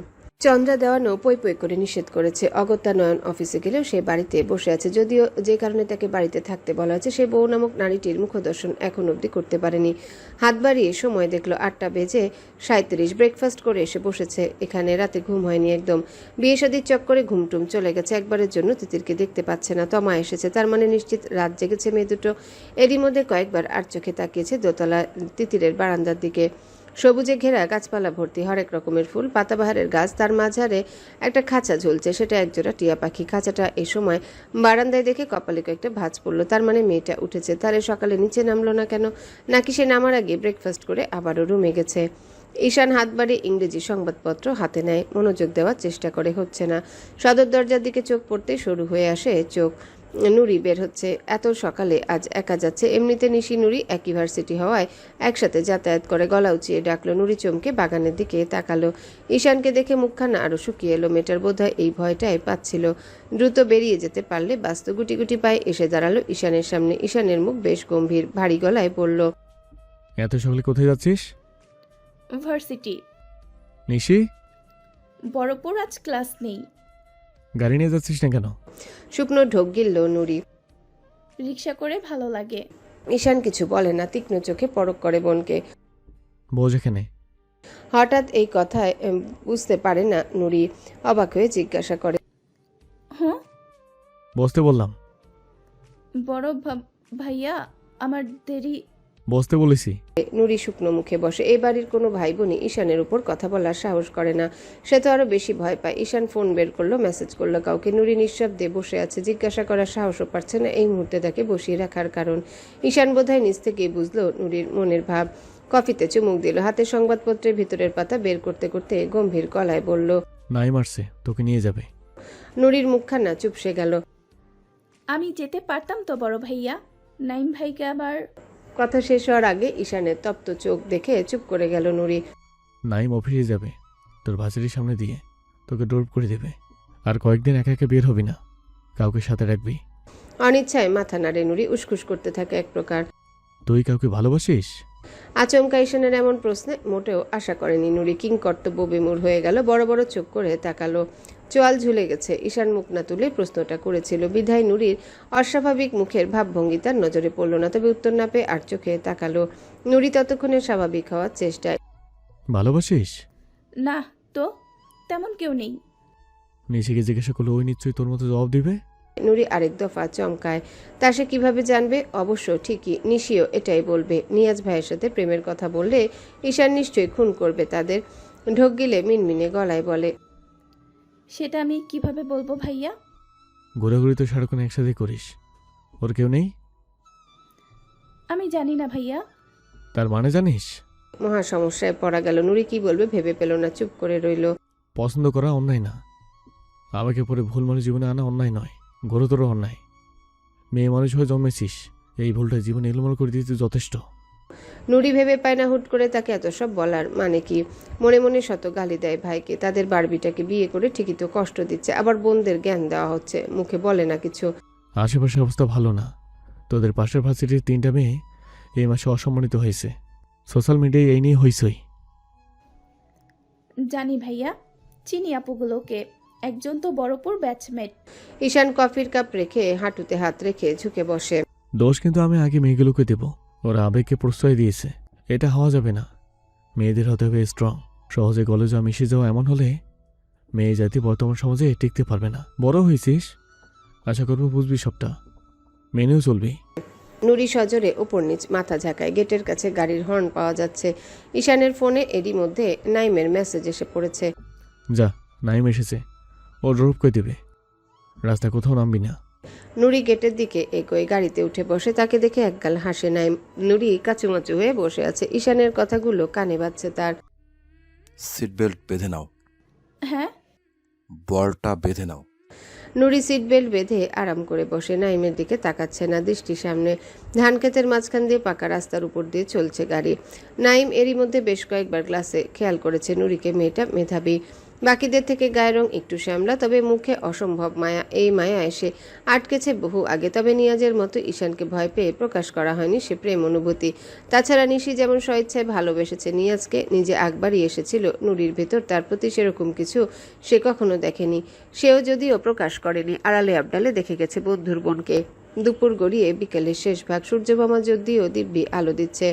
চন্দ্রা দেওয়ানও পই পই করে নিষেধ করেছে। অগত্যা নয়ন অফিসে গেলেও সে বাড়িতে বসে আছে। যদিও যে কারণে তাকে বাড়িতে থাকতে বলা হয়েছে, সে বউ নামক নারীটির মুখদর্শন এখন অবধি করতে পারেনি। হাত বাড়িয়ে সময় দেখলো 8:37। ব্রেকফাস্ট করে এসে বসেছে এখানে। রাতে ঘুম হয়নি একদম। বিয়ে শাদির চক্করে ঘুমটুম চলে গেছে। একবারের জন্য তিতিরকে দেখতে পাচ্ছে না। তমা এসেছে, তার মানে নিশ্চিত রাত জেগেছে মেয়ে দুটো। এরই মধ্যে কয়েকবার আর চোখে তাকিয়েছে দোতলা তিতিরের বারান্দার দিকে। সবুজে ঘেরা গাছপালা ভর্তি, হরেক রকমের ফুল, পাতাবাহারের গাছ। তার মাঝারে একটা খাঁচা ঝুলছে, সেটা একজোড়া টিয়া পাখি। খাঁচাটা এই সময় বারান্দায় দেখে কপালে কয়েকটা ভাঁজ পড়লো। তার মানে মেয়েটা উঠেছে। তাহলে সকালে নিচে নামলো না কেন? নাকি সে নামার আগে ব্রেকফাস্ট করে আবারও রুমে গেছে? ঈশান হাত বাড়িয়ে ইংরেজি সংবাদপত্র হাতে নেয়। মনোযোগ দেওয়ার চেষ্টা করে, হচ্ছে না। সদর দরজার দিকে চোখ পড়তে শুরু হয়ে আসে চোখ। নুরি বের হচ্ছে। এত সকালে আজ একা যাচ্ছে। এমনিতে নিশি নুরি এক ইউনিভার্সিটি হওয়ায় একসাথে যাতায়াত করে। গলা উঁচিয়ে ডাকলো। নুরি চমকে বাগানের দিকে তাকালো। ঈশানকে দেখে মুখখানা আরো শুকিয়ে এলো। মেয়েটার বোধহয় এই ভয়টাই পাচ্ছিল। দ্রুত বেরিয়ে যেতে পারলে বাস্তু। গুটি গুটি পায়ে এসে দাঁড়ালো ঈশানের সামনে। ঈশানের মুখ বেশ গম্ভীর, ভারী গলায় বলল, এত সকালে কোথায় যাচ্ছিস? ভার্সিটি। নিশি, বড়পুর আজ ক্লাস নেই। গাড়ি নিয়ে যাচ্ছিস না কেন? শুকনো ঢোক গিলল নুরি। রিক্সা করে ভালো লাগে। ঈশান কিছু বলে না, তীক্ষ্ণ চোখে পরখ করে বোনকে। বোঝ এখানে। হঠাৎ এই কথায় বুঝতে পারে না নুরি। অবাক হয়ে জিজ্ঞাসা করে, হ্যাঁ বসতে বললাম। বড় ভাইয়া আমার দেরি। বসতে বলেছি। নুরি শুকনো মুখে বসে। এই বাড়ির কোনো ভাই বোনই ঈশানের উপর কথা বলার সাহস করে না। সে তো আরো বেশি ভয় পায়। ঈশান ফোন বের করলো, মেসেজ করলো কাউকে। নুরি নিঃশব্দে বসে আছে। জিজ্ঞাসা করার সাহসও পারছে না এই মুহূর্তে তাকে বসিয়ে রাখার কারণ। ঈশান বোধহয় নিজ থেকেই বুঝলো নুরির মনের ভাব। কফিতে চুমুক দিল। হাতে সংবাদপত্রের ভিতরের পাতা বের করতে করতে গম্ভীর গলায় বলল, নাই মারছে, তোকে নিয়ে যাবে। নুরির মুখখানা চুপসে গেল। আমি যেতে পারতাম তো বড় ভাইয়া। নাইম ভাইকে আবার। কথা শেষ হওয়ার আগে ঈশানের তপ্ত চোখ দেখে চুপ করে গেল নুরি। নাইম অফিসে যাবে তোর ভাষারির সামনে দিয়ে, তোকে ড্রপ করে দেবে। আর কয়েকদিন একা একা বের হবি না, কাউকে সাথে রাখবি। অনিচ্ছায় মাথা নাড়ে নুরি, উসখুস করতে থাকে এক প্রকার। তুই কাউকে ভালোবাসিস? আচমকা ঈশানের এমন প্রশ্নে মোটেও আশা করেনি নুরি। কিং কর্তব্য বিমূঢ় হয়ে গেল, বড় বড় চোখ করে তাকালো। চোয়াল ঝুলে গেছে। ঈশান মুখ না তুলে প্রশ্নটা করেছিল বিধায় নুরির অস্বাভাবিক মুখের ভাবভঙ্গি তার নজরে পড়ল না, তবে উত্তর না পেয়ে আর চোখে তাকালো। নুরি ততক্ষণে স্বাভাবিক হওয়ার চেষ্টায়। ভালোবাসিস? না তো, তেমন কেউ নেই। নিশিকে জিজ্ঞাসা করলো, ওই নিশ্চয়ই তোর মতো জবাব দিবে। নুরি আরেক দফা চমকায়। তা সে কিভাবে জানবে? অবশ্য ঠিকই, নিশিও এটাই বলবে। নিয়াজ ভাইয়ের সাথে প্রেমের কথা বললে ঈশান নিশ্চয়ই খুন করবে তাদের। ঢোক গিলে মিনমিনে গলায় বলে, সেটা আমি কিভাবে বলবো ভাইয়া? ঘোরাঘুরি তো সারাক্ষণ একসাথে করিস, ওর কেউ নেই? আমি জানি না ভাইয়া। তার মানে জানিস? মহা সমস্যায় পড়া গেল। নুরি কি বলবে ভেবে পেল না, চুপ করে রইল। পছন্দ করা অন্যায় না, আমাকে পরে ভুল মানুষ জীবনে আনা অন্যায় নয়, ঘোরতর অন্যায়। মেয়ে মানুষ হয়ে জন্মেছিস, এই ভুলটা জীবনে এলোমেলো করে দিতে যথেষ্ট। নুরি ভেবে পায় না হুট করে তাকে এত সব বলার মানে কি। মনে মনে শত গালি দেয় ভাইকে। তাদের বারবিটাকে বিয়ে করে ঠিকই তো কষ্ট দিচ্ছে, আবার বোনদের জ্ঞান দেওয়া হচ্ছে, মুখে বলে না কিছু। আশেপাশের অবস্থা ভালো না। তোদের পাশের ভার্সিটির 3টা মেয়ে এই মাসে অসম্মানিত হয়েছে। সোশ্যাল মিডিয়ায় এই নিয়ে হইসই। জানি ভাইয়া, চিনি আপুগুলোকে। একজন তো বড়পুর ব্যাচমেট। ঈশান কফির কাপ রেখে হাঁটুতে হাত রেখে ঝুঁকে বসে। দোষ কিন্তু আমি আগে মেয়েগুলোকে দেব, ওরা আবেগকে প্রশ্রয় দিয়েছে, এটা হওয়া যাবে না। মেয়েদের হতে হবে স্ট্রং। সহজে কলেজে মিশে যাওয়া এমন হলে মেয়ে জাতি বর্তমান সমাজে টিকতে পারবে না। বড় হয়েছিস, আশা করবো বুঝবি সবটা, মেনেও চলবি। নুরি সজোরে ওপর নিচ মাথা ঝাঁকায়। গেটের কাছে গাড়ির হর্ন পাওয়া যাচ্ছে। ঈশানের ফোনে এরই মধ্যে নাইমের মেসেজ এসে পড়েছে। যা, নাইম এসেছে, ও ড্রপ করে দেবে, রাস্তা কোথাও নামবি না। নুরি গেটের দিকে এগোয়, গাড়িতে উঠে বসে। তাকে দেখে একগাল হাসে নাইম। নুরি কাচুমাচু হয়ে বসে আছে। ঈশানের কথাগুলো কানে বাজছে তার। সিট বেল্ট বেঁধে নাও। হ্যাঁ, বলটা বেঁধে নাও। নুরি সিট বেল্ট বেঁধে আরাম করে বসে। নাইমের দিকে তাকাচ্ছে না, দৃষ্টি সামনে। ধান ক্ষেতের মাঝখান দিয়ে পাকা রাস্তার উপর দিয়ে চলছে গাড়ি। নাইম এরই মধ্যে বেশ কয়েকবার ক্লাসে খেয়াল করেছে নুরিকে মেয়েটা মেধাবী, বাকিদের থেকে গায়ের রং একটু শ্যামলা, তবে মুখে অসম্ভব মায়া। এই মায়া এসে আটকেছে বহু আগে, তবে নিয়াজের মতো ঈশানকে ভয় পেয়ে প্রকাশ করা হয়নি সে প্রেম অনুভূতি। তাছাড়া নিশি যেমন স্বেচ্ছায় ভালোবেসেছে নিয়াজকে, নিজে আগবারই এসেছিল নুরির ভেতর, তার প্রতি সেরকম কিছু সে কখনো দেখেনি। সেও যদিও প্রকাশ করেনি, আড়ালে আবডালে দেখে গেছে বন্ধুর বোনকে। দুপুর গড়িয়ে বিকেলের শেষ ভাগ, সূর্যমামা যদিও দিব্যি আলো দিচ্ছে।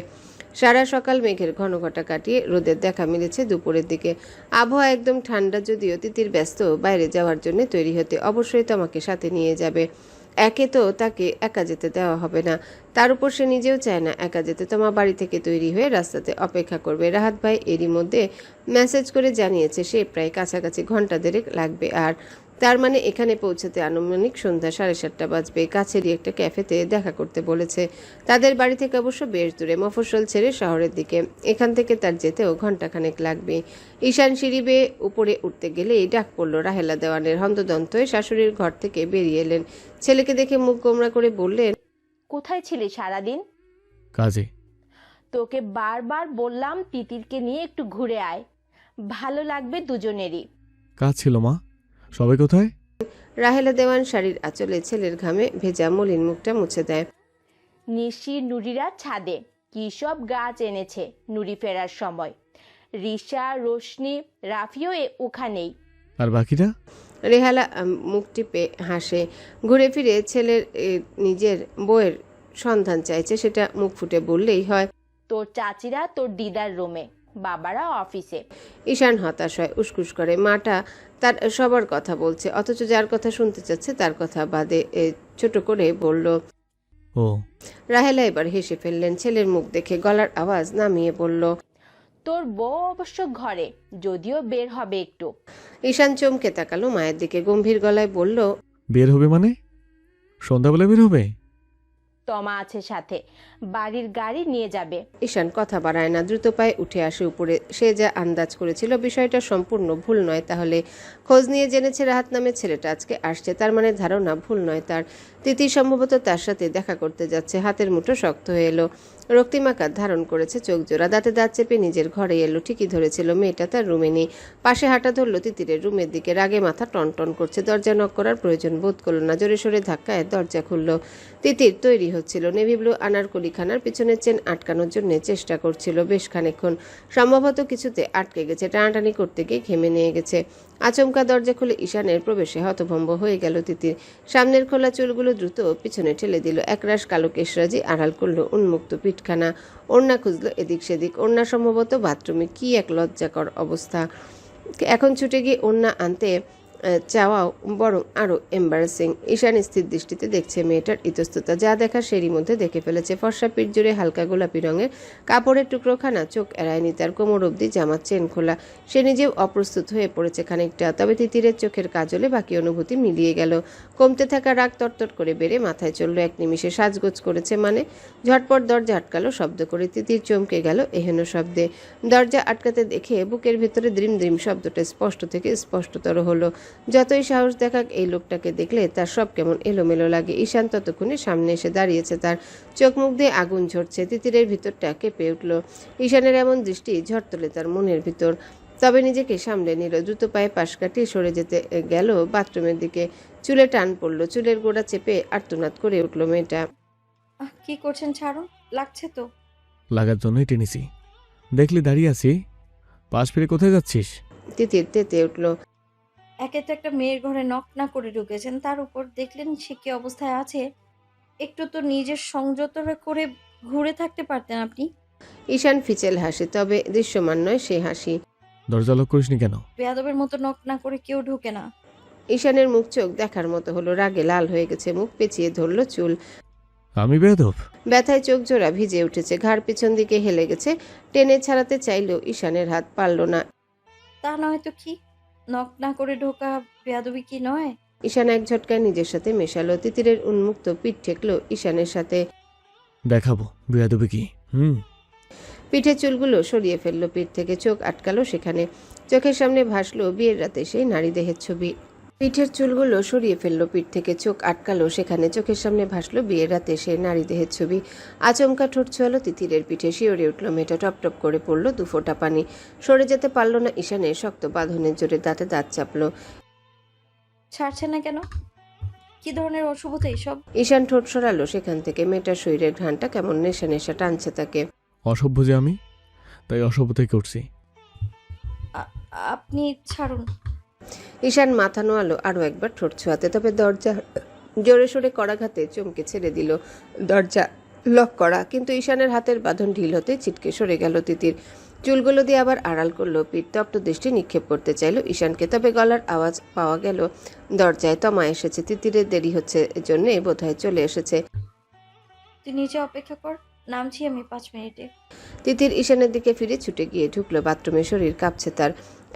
সারা সকাল মেঘের ঘনঘটা কাটিয়ে রোদের দেখা মিলেছে দুপুরের দিকে। আবহাওয়া একদম ঠান্ডা, যদিও তিতির ব্যস্ত বাইরে যাওয়ার জন্য তৈরি হতে। অবশ্যই তোমাকে সাথে নিয়ে যাবে। একে তো তাকে একা যেতে দেওয়া হবে না, তার উপর সে নিজেও চায় না একা যেতে। তোমার বাড়ি থেকে তৈরি হয়ে রাস্তাতে অপেক্ষা করবে। রাহাত ভাই এরই মধ্যে মেসেজ করে জানিয়েছে সে প্রায় কাছাকাছি ঘন্টা দেড়েক লাগবে। আর তার মানে এখানে পৌঁছাতে আনুমানিক সন্ধ্যা 7:30 বাজবে। কাছেরই একটা ক্যাফেতে দেখা করতে বলেছে। তাদের বাড়ি থেকে অবশ্য বেশ দূরে, মফস্বল ছেড়ে শহরের দিকে। এখান থেকে তার যেতেও ঘন্টাখানেক লাগবে। ঈশান সিঁড়ি বেয়ে উপরে উঠতে গেলেই ডাক পড়ল রাহেলা দেওয়ানের। হন্তদন্ত হয়ে শাশুড়ির ঘর থেকে বেরিয়ে এলেন। ছেলেকে দেখে মুখ গোমরা করে বললেন, কোথায় ছিলি সারাদিন? কাজে। তোকে বারবার বললাম তিতিরকে নিয়ে একটু ঘুরে আয়, ভালো লাগবে দুজনেরই। কাজ ছিল মা। সবাই কোথায়? রাহেলা দেওয়ান শাড়ির আঁচলে ছেলের ঘামে ভেজা মলিন মুখটা মুছে দেয়। নিশি নুরিরা ছাদে কি সব গাছ এনেছে নুরি ফেরার সময়। রিশা, রোশনি, রাফিও ওখানেই। আর বাকিরা? রেহালা মুখ টিপে হাসে। ঘুরে ফিরে ছেলের নিজের বইয়ের সন্ধান চাইছে, সেটা মুখ ফুটে বললেই হয়। তোর চাচিরা তোর দিদার রুমে, বাবারা অফিসে। ঈশান হতাশ হয়, উসকুস করে। মাটা তার সবার কথা বলছে, অথচ যার কথা শুনতে চাচ্ছে তার কথা বাদে ছোট করে বলল, ও। রাহেলা এবার হেসে ফেললেন ছেলের মুখ দেখে। গলার আওয়াজ নামিয়ে বলল, তোর বউ অবশ্য ঘরে, যদিও বের হবে একটু। ঈশান চমকে তাকালো মায়ের দিকে, গম্ভীর গলায় বলল, বের হবে মানে? সন্ধ্যাবেলা বের হবে? তমা আছে সাথে, বাড়ির গাড়ি নিয়ে যাবে। ঈশান কথা বাড়ায় না, দ্রুত পায়ে উঠে আসে উপরে। সে যা আন্দাজ করেছিল বিষয়টা সম্পূর্ণ ভুল নয়। তাহলে খোঁজ নিয়ে জেনেছে রাহাত নামের ছেলেটা আজকে আসছে, তার মানে ধারণা ভুল নয় তার। তিথি সম্ভবত তার সাথে দেখা করতে যাচ্ছে। হাতের মুঠো শক্ত হয়ে এলো, রক্তিমাকার ধারণ করেছে, চোখ জোড়া, দাঁতে দাঁত চেপে নিজের ঘরে এলো। ঠিকই ধরেছিল, মেয়েটা তার রুমে নেই। পাশে হাঁটা ধরলো তিতিরের রুমের দিকে। রাগে মাথা টনটন করছে। দরজা নক করার প্রয়োজন বোধ করলো না, জোরে সোরে ধাক্কায় দরজা খুলল। তিতির তৈরি হচ্ছিল, নেভি ব্লু আনারকলি খানার পিছনের চেন আটকানোর জন্য চেষ্টা করছিল বেশ খানিকক্ষণ। সম্ভবত কিছুতে আটকে গেছে, টানাটানি করতে গিয়ে ঘেমে নিয়ে গেছে। আচমকা দরজা খুলে ঈশানের প্রবেশে হতভম্ব হয়ে গেল তিতির। সামনের খোলা চুলগুলো দ্রুত পিছনে ঠেলে দিল, একরাশ কালো কেশরাজি আড়াল করলো উন্মুক্ত পিঠখানা। ওড়না খুঁজলো এদিক সেদিক, ওড়না সম্ভবত বাথরুমে। কি এক লজ্জাকর অবস্থা! এখন ছুটে গিয়ে ওড়না আনতে চাওয়াও বরং আরও এম্বারেসিং। ঈশান স্থির দৃষ্টিতে দেখছে মেয়েটার ইতস্ততা, যা দেখা সেরই মধ্যে দেখে ফেলেছে। ফর্সা পিঠ জুড়ে হালকা গোলাপি রঙের কাপড়ের টুকরোখানা চোখ এড়ায়নি তার। কোমর অবধি জামার চেন খোলা, সে নিজেও অপ্রস্তুত হয়ে পড়েছে খানিকটা। তবে তিতিরের চোখের কাজলে বাকি অনুভূতি মিলিয়ে গেল। কমতে থাকা রাগ তরতর করে বেড়ে মাথায় চলল এক নিমিষে। সাজগোজ করেছে মানে? ঝটপট দরজা আটকালো শব্দ করে। তিতির চমকে গেল এহেন শব্দে। দরজা আটকাতে দেখে বুকের ভেতরে দ্রিম দ্রিম শব্দটা স্পষ্ট থেকে স্পষ্টতর হলো। যতই সাহস দেখাক এই লোকটাকে দেখলে তার সব কেমন এলোমেলো লাগে। ঈশান ততক্ষণে সামনে এসে দাঁড়িয়েছে, তার চোখ মুখ দিয়ে আগুন ঝরছে। তিতিরের ভিতরটা কেঁপে উঠল। ঈশানের এমন দৃষ্টি ঝড় তোলে তার মনের ভিতর। তবে নিজেকে সামলে নিল, দ্রুত পায়ে পাশ কাটিয়ে সরে যেতে গেল বাথরুমের দিকে। চুলে টান পড়ল, চুলের গোড়া চেপে আর্তনাদ করে উঠল মেয়েটা। কি করছেন? ছাড়ুন, লাগছে তো। লাগার জন্যই টেনেছি। দেখলি দাঁড়িয়ে আছি, পাশ ফিরে কোথায় যাচ্ছিস? তিতির তেতে উঠল। একে তো একটা মেয়ের ঘরে নক না করে ঢুকেছেন, তার উপর দেখলেন সে কি অবস্থায় আছে। একটু তো নিজের সংযত করে ঘুরে থাকতে পারতেন আপনি। ঈশান ফিচেল হাসে, তবে দৃশ্যমান নয় সে হাসি। দরজা লক করিসনি কেন? বেয়াদবের মতো নক না করে কেউ ঢোকে না। ঈশানের মুখ চোখ দেখার মতো হলো, রাগে লাল হয়ে গেছে, মুখ পেঁচিয়ে ধরল চুল। আমি বেয়াদব? ব্যথায় চোখ জোড়া ভিজে উঠেছে, ঘাড় পিছন দিকে হেলে গেছে। টেনে ছাড়াতে চাইলেও ঈশানের হাত পারল না। তা নয় তো কি? নক না করে ঢোকা বেয়াদবি কি নয়? ঈশান এক ঝটকায় নিজের সাথে মেশালো। তিতিরের উন্মুক্ত পিঠ ঠেকলো ঈশানের সাথে। দেখাবো বেয়াদবি কি। পিঠে চুলগুলো সরিয়ে ফেললো পিঠ থেকে, চোখ আটকালো সেখানে। চোখের সামনে ভাসলো বিয়ের রাতে সেই নারী দেহের ছবি। পিঠের চুলগুলো সরিয়ে ফেললো পিঠ থেকে, চোখ আটকালো সেখানে। চোখের সামনে ভাসলো বিয়ের রাতে সেই নারী দেহের ছবি। আচমকা ঠোঁট ছোঁয়ালো তিতিরের পিঠে, শিওরে উঠলো মেয়েটা। টপ টপ করে পড়লো দুফোঁটা পানি। সরে যেতে পারলো না ঈশানের শক্ত বাঁধনের জোরে, দাঁতে দাঁত চাপলো। ছাড়ছে না কেন? কি ধরনের অশুভতা এইসব? ঈশান ঠোঁট সরালো সেখান থেকে। মেয়েটার শরীরের ঘ্রাণটা কেমন নেশা নেশা টানছে তাকে। অসভ্য যে আমি, তাই অসভ্যতাই করছি। আপনি ছাড়ুন। ঈশান মাথা নোয়ালো আরও একবার ঠোঁট ছোঁয়াতে, তবে দরজা জোরে সোরে কড়াঘাতে চমকে ছেড়ে দিল। দরজা লক করা, কিন্তু ঈশানের হাতের বাঁধন ঢিল হতে ছিটকে সরে গেল তিতির। চুলগুলো দিয়ে আবার আড়াল করলো পিঠ। তপ্ত দৃষ্টি নিক্ষেপ করতে চাইল ঈশানকে, তবে গলার আওয়াজ পাওয়া গেল দরজায়। তমা এসেছে। তিতিরের দেরি হচ্ছে জন্যে বোধহয় চলে এসেছে। তুই নিচে অপেক্ষা কর, নামছি আমি 5 মিনিটে। তিতির ঈশানের দিকে ফিরে ছুটে গিয়ে ঢুকলো বাথরুমে। শরীর কাঁপছে তার,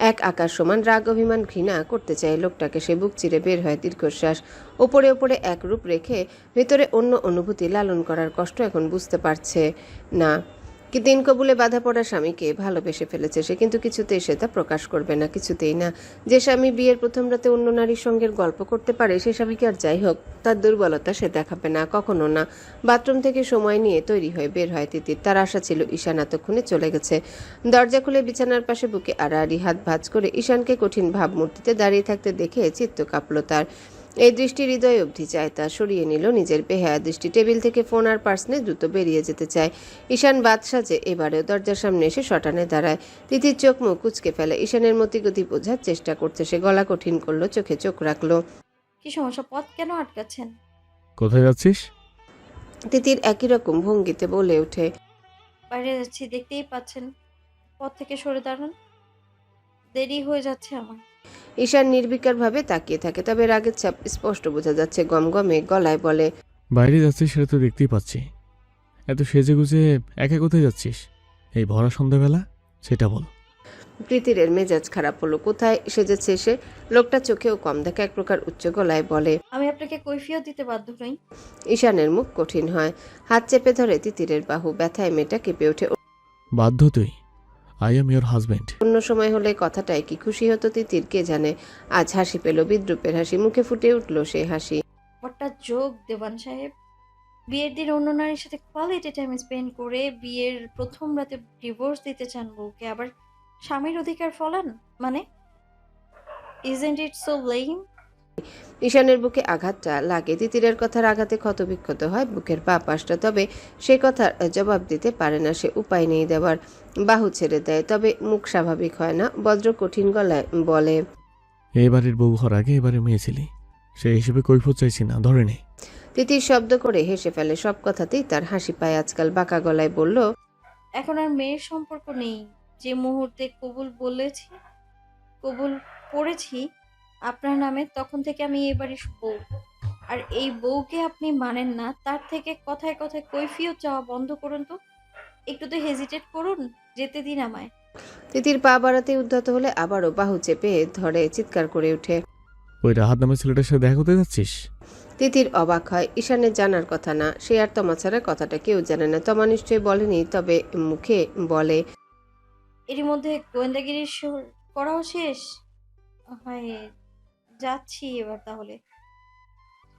এক আকাশ সমান। রাগ অভিমান ঘৃণা করতে চায় লোকটাকে। সে বুক চিরে বের হয় দীর্ঘশ্বাস। ওপরে ওপরে এক রূপ রেখে ভেতরে অন্য অনুভূতি লালন করার কষ্ট এখন বুঝতে পারছে না। কি দিন কবুলে বাধা পড়া স্বামীকে ভালোবেসে ফেলেছে সে, কিন্তু কিছুতেই সে তা প্রকাশ করবে না, কিছুতেই না। যে স্বামী বিয়ের প্রথম রাতে অন্য নারীর সঙ্গে গল্প করতে পারে, সে স্বামীকে আর যাই হোক তার দুর্বলতা সে দেখাবে না, কখনো না। বাথরুম থেকে সময় নিয়ে তৈরি হয়ে বের হয় তিতির। তার আশা ছিল ঈশান এতক্ষণে চলে গেছে। দরজা খুলে বিছানার পাশে বুকে আড়াআড়ি হাত ভাঁজ করে ঈশানকে কঠিন ভাবমূর্তিতে দাঁড়িয়ে থাকতে দেখে চিত্ত কাঁপল তার। এই দৃষ্টি হৃদয় অবধি চায় তা। সরিয়ে নিল নিজের বেহায়া দৃষ্টি। টেবিল থেকে ফোন আর পার্স নিয়ে দ্রুত বেরিয়ে যেতে চায় ঈশান। বাদ সাজে এবারেও দরজার সামনে এসে শটানে দাঁড়ায়। তিতির চোখ মুখ কুঁচকে ফেলে। ঈশানের মতিগতি বোঝার চেষ্টা করছে সে, গলা কঠিন করলো, চোখে চোখ রাখলো। কি সমস্যা? পথ কেন আটকাচ্ছেন? কোথায় যাচ্ছিস? তিতির একই রকম ভঙ্গিতে বলে ওঠে। বাইরে যাচ্ছি, দেখতেই পাচ্ছেন। পথ থেকে সরে দাঁড়ান, দেরি হয়ে যাচ্ছে আমার। ঈশান নির্বিকারভাবে তাকিয়ে থাকে, তবে রাগের ছাপ স্পষ্ট বোঝা যাচ্ছে। গমগমে গলায় বলে, বাইরে যাচ্ছিস সেটা তো দেখতেই পাচ্ছি। এত সেজে গুজে একা কোথায় যাচ্ছিস এই ভরা সন্ধ্যাবেলা, সেটা বল। তিতিরের মেজাজ খারাপ হলো। কোথায় সেজেছে সে? লোকটা চোখেও কম দেখা, এক প্রকার উচ্চ গলায় বলে, আমি আপনাকে কৈফিয়ত দিতে বাধ্য নই। ঈশানের মুখ কঠিন হয়। হাত চেপে ধরে তিতিরের বাহু, ব্যথায় মেয়েটা কেঁপে ওঠে। বাধ্য তুই। I am your husband. অন্য সময় হলে কথাটায় কি খুশি হতো তিতির কে জানে। আজ হাসি পেল, বিদ্রুপের হাসি, মুখে ফুটে উঠল সে হাসি। ওটা যোগ দেওয়ান সাহেব। বিয়ের দিন অন্য নারীর সাথে কোয়ালিটি টাইম স্পেন্ড করে বিয়ের প্রথম রাতে ডিভোর্স দিতে চান বউকে, আবার স্বামীর অধিকার ফলান মানে? Isn't it so lame? ঈশানের বুকে আঘাতটা লাগে। তিতিরের কথার আঘাতে ক্ষতবিক্ষত হয় বুকের পা পাশটা। তবে সে কথার জবাব দিতে পারে না সে, উপায় নেই দেওয়ার। বাহু ছেড়ে দেয়, তবে মুখ স্বাভাবিক হয় না। বজ্র কঠিন গলায় বলে, এই বাড়ির বউ হওয়ার আগে এবারে মেয়ে ছিলি, সেই হিসেবে কৈফত চাইছি না, ধরে নে। তিতির শব্দ করে হেসে ফেলে। সব কথাতেই তার হাসি পায় আজকাল। বাঁকা গলায় বলল, এখন আর মেয়ের সম্পর্ক নেই। যে মুহূর্তে কবুল পড়েছি আপনার নামে, তখন থেকে আমি এই বাড়ির বউ। আর এই বউকে আপনি মানেন না, তার থেকে কথায় কথায় কৈফিয়ত চাওয়া বন্ধ করুন তো। একটু তো হেজিটেট করুন, যেতে দিন আমায়। তিতির পা বাড়াতে উদ্ধত হলে আবারও বাহু চেপে ধরে চিৎকার করে ওঠে। ওই রাহাত নামের ছেলেটার সাথে দেখা করতে যাচ্ছিস? তিতির অবাক হয়। ঈশানের জানার কথা না, সে আর তমা ছাড়া কথাটা কেউ জানে না। তমা নিশ্চয়ই বলেনি, তবে মুখে বলে, এরই মধ্যে গোয়েন্দাগিরি করাও শেষ হয়। যাচ্ছি এবার তাহলে।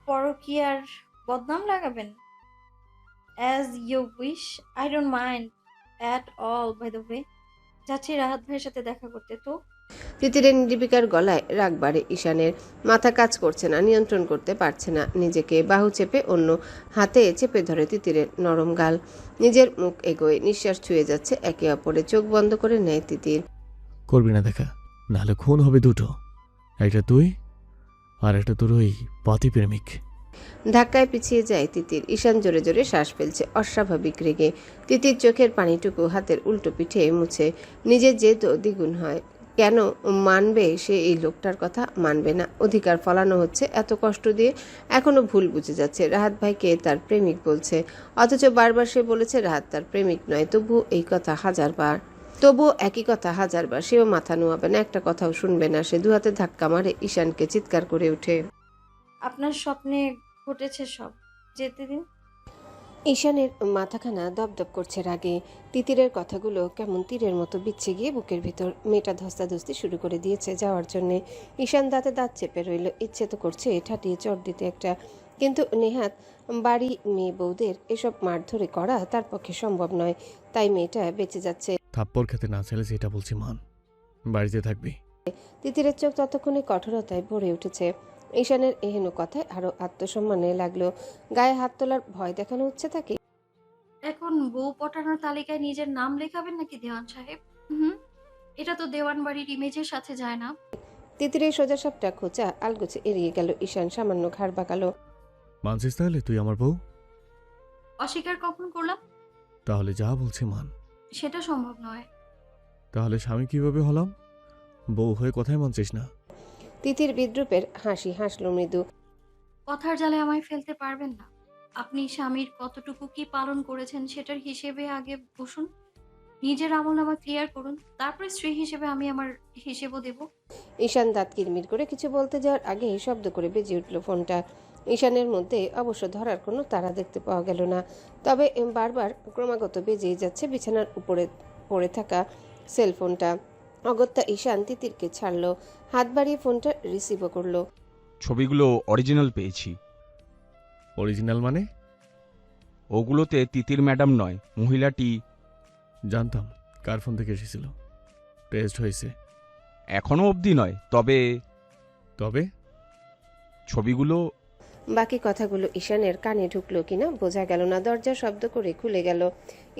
পরকীয়ার বদনাম লাগাবেন? As you wish, I don't mind at all. By the way, যাচ্ছি রাহাত ভাইয়ের সাথে দেখা করতে। তো তিতিরের নির্বিকার গলায় রাগ বাড়ে। ঈশানের মাথা কাজ করছে না, নিয়ন্ত্রণ করতে পারছে না নিজেকে। বাহু চেপে অন্য হাতে চেপে ধরে তিতিরের নরম গাল। নিজের মুখ এগোয়, নিঃশ্বাস ছুঁয়ে যাচ্ছে একে অপরে। চোখ বন্ধ করে নেয় তিতির। করবি না দেখা, নাহলে খুন হবে দুটো, একটা তুই আর একটা তোর ওই পাতি প্রেমিক। ধাক্কায় পিছিয়ে যায় তিতির। ঈশান জোরে জোরে শ্বাস ফেলছে, অস্বাভাবিক রেগে। তিতির চোখের পানিটুকু হাতের উল্টো পিঠে মুছে। নিজের জেদ দ্বিগুণ হয়। কেন মানবে সে এই লোকটার কথা? মানবে না। অধিকার ফলানো হচ্ছে এত কষ্ট দিয়ে। এখনো ভুল বুঝে যাচ্ছে। রাহাত ভাইকে তার প্রেমিক বলছে, অথচ বারবার সে বলেছে রাহাত তার প্রেমিক নয়। তবুও একই কথা হাজারবার। সেও মাথা নোয়াবে না, একটা কথাও শুনবে না সে। দুহাতে ধাক্কা মারে ঈশানকে, চিৎকার করে ওঠে, আপনার স্বপ্নে ঘটেছে সব, যেতে দিন। ঈশানের মাথাখানা দপদপ করছে রাগে। তিতিরের কথাগুলো কেমন তীরের মতো বিচ্ছে গিয়ে বুকের ভিতর। মেয়েটা ধস্তাধস্তি শুরু করে দিয়েছে যাওয়ার জন্যে। ঈশান দাঁতে দাঁত চেপে রইল। ইচ্ছে তো করছে ঠাটিয়ে চট দিতে একটা, কিন্তু নেহাত বাড়ি মেয়ে বউদের এসব মারধরে করা তার পক্ষে সম্ভব নয়। তাই মেয়েটা বেঁচে যাচ্ছে। থাপ্পড় খেতে না চাইলে যেটা বলছি মান, বাড়িতে থাকবি। তিতিরের চোখ ততক্ষণে কঠোরতায় ভরে উঠেছে। ঈশানের এহেন কথায় আরো আত্মসম্মানে লাগলো। গায়ে হাত তোলার ভয় দেখানো হচ্ছে তাকে। এখন বউ পটানোর তালিকায় নিজের নাম লেখাবেন নাকি দেওয়ান সাহেব? এটা তো দেওয়ান বাড়ির ইমেজের সাথে যায় না। তিতিরের সোজাসাপটা খোঁচা আলগোছে এড়িয়ে গেল। ঈশান সামান্য ঘাড় বাঁকালো। মানছিস তাহলে তুই আমার বউ? অস্বীকার কখন করলাম? তাহলে যা বলছি মান। সেটা সম্ভব নয়। তাহলে স্বামী কিভাবে হলাম? বউ হয়ে কথাই মানছিস না। তিতির বিদ্রুপের হাসি হাসল মৃদু। কথার জালে আমায় ফেলতে পারবেন না। আপনি স্বামীর কতটুকু কি পালন করেছেন সেটার হিসেবে আগে বসুন। নিজের আমলনামা ক্লিয়ার করুন, তারপরে স্ত্রী হিসেবে আমি আমার হিসেবও দেব। ঈশান দাঁত কিরমির করে কিছু বলতে যাওয়ার আগে শব্দ করে বেজে উঠল ফোনটা। ঈশানের মধ্যে অবশ্য ধরার কোনো তারা দেখতে পাওয়া গেল না, তবে বারবার ক্রমাগত বেজেই যাচ্ছে বিছানার উপরে পড়ে থাকা সেলফোনটা। অগত্যা ঈশান তিতিরকে ছাড়লো, হাত বাড়িয়ে ফোনটা রিসিভও করলো। ছবিগুলো অরিজিনাল পেয়েছি। অরিজিনাল মানে? ওগুলোতে তিতির ম্যাডাম নয়, মহিলাটি। জানতাম কার ফোন থেকে এসেছিল। টেস্ট হয়েছে। এখনো অবধি নয়, তবে ছবিগুলো। বাকি কথাগুলো ঈশানের কানে ঢুকলো কিনা বোঝা গেল না। দরজা শব্দ করে খুলে গেল।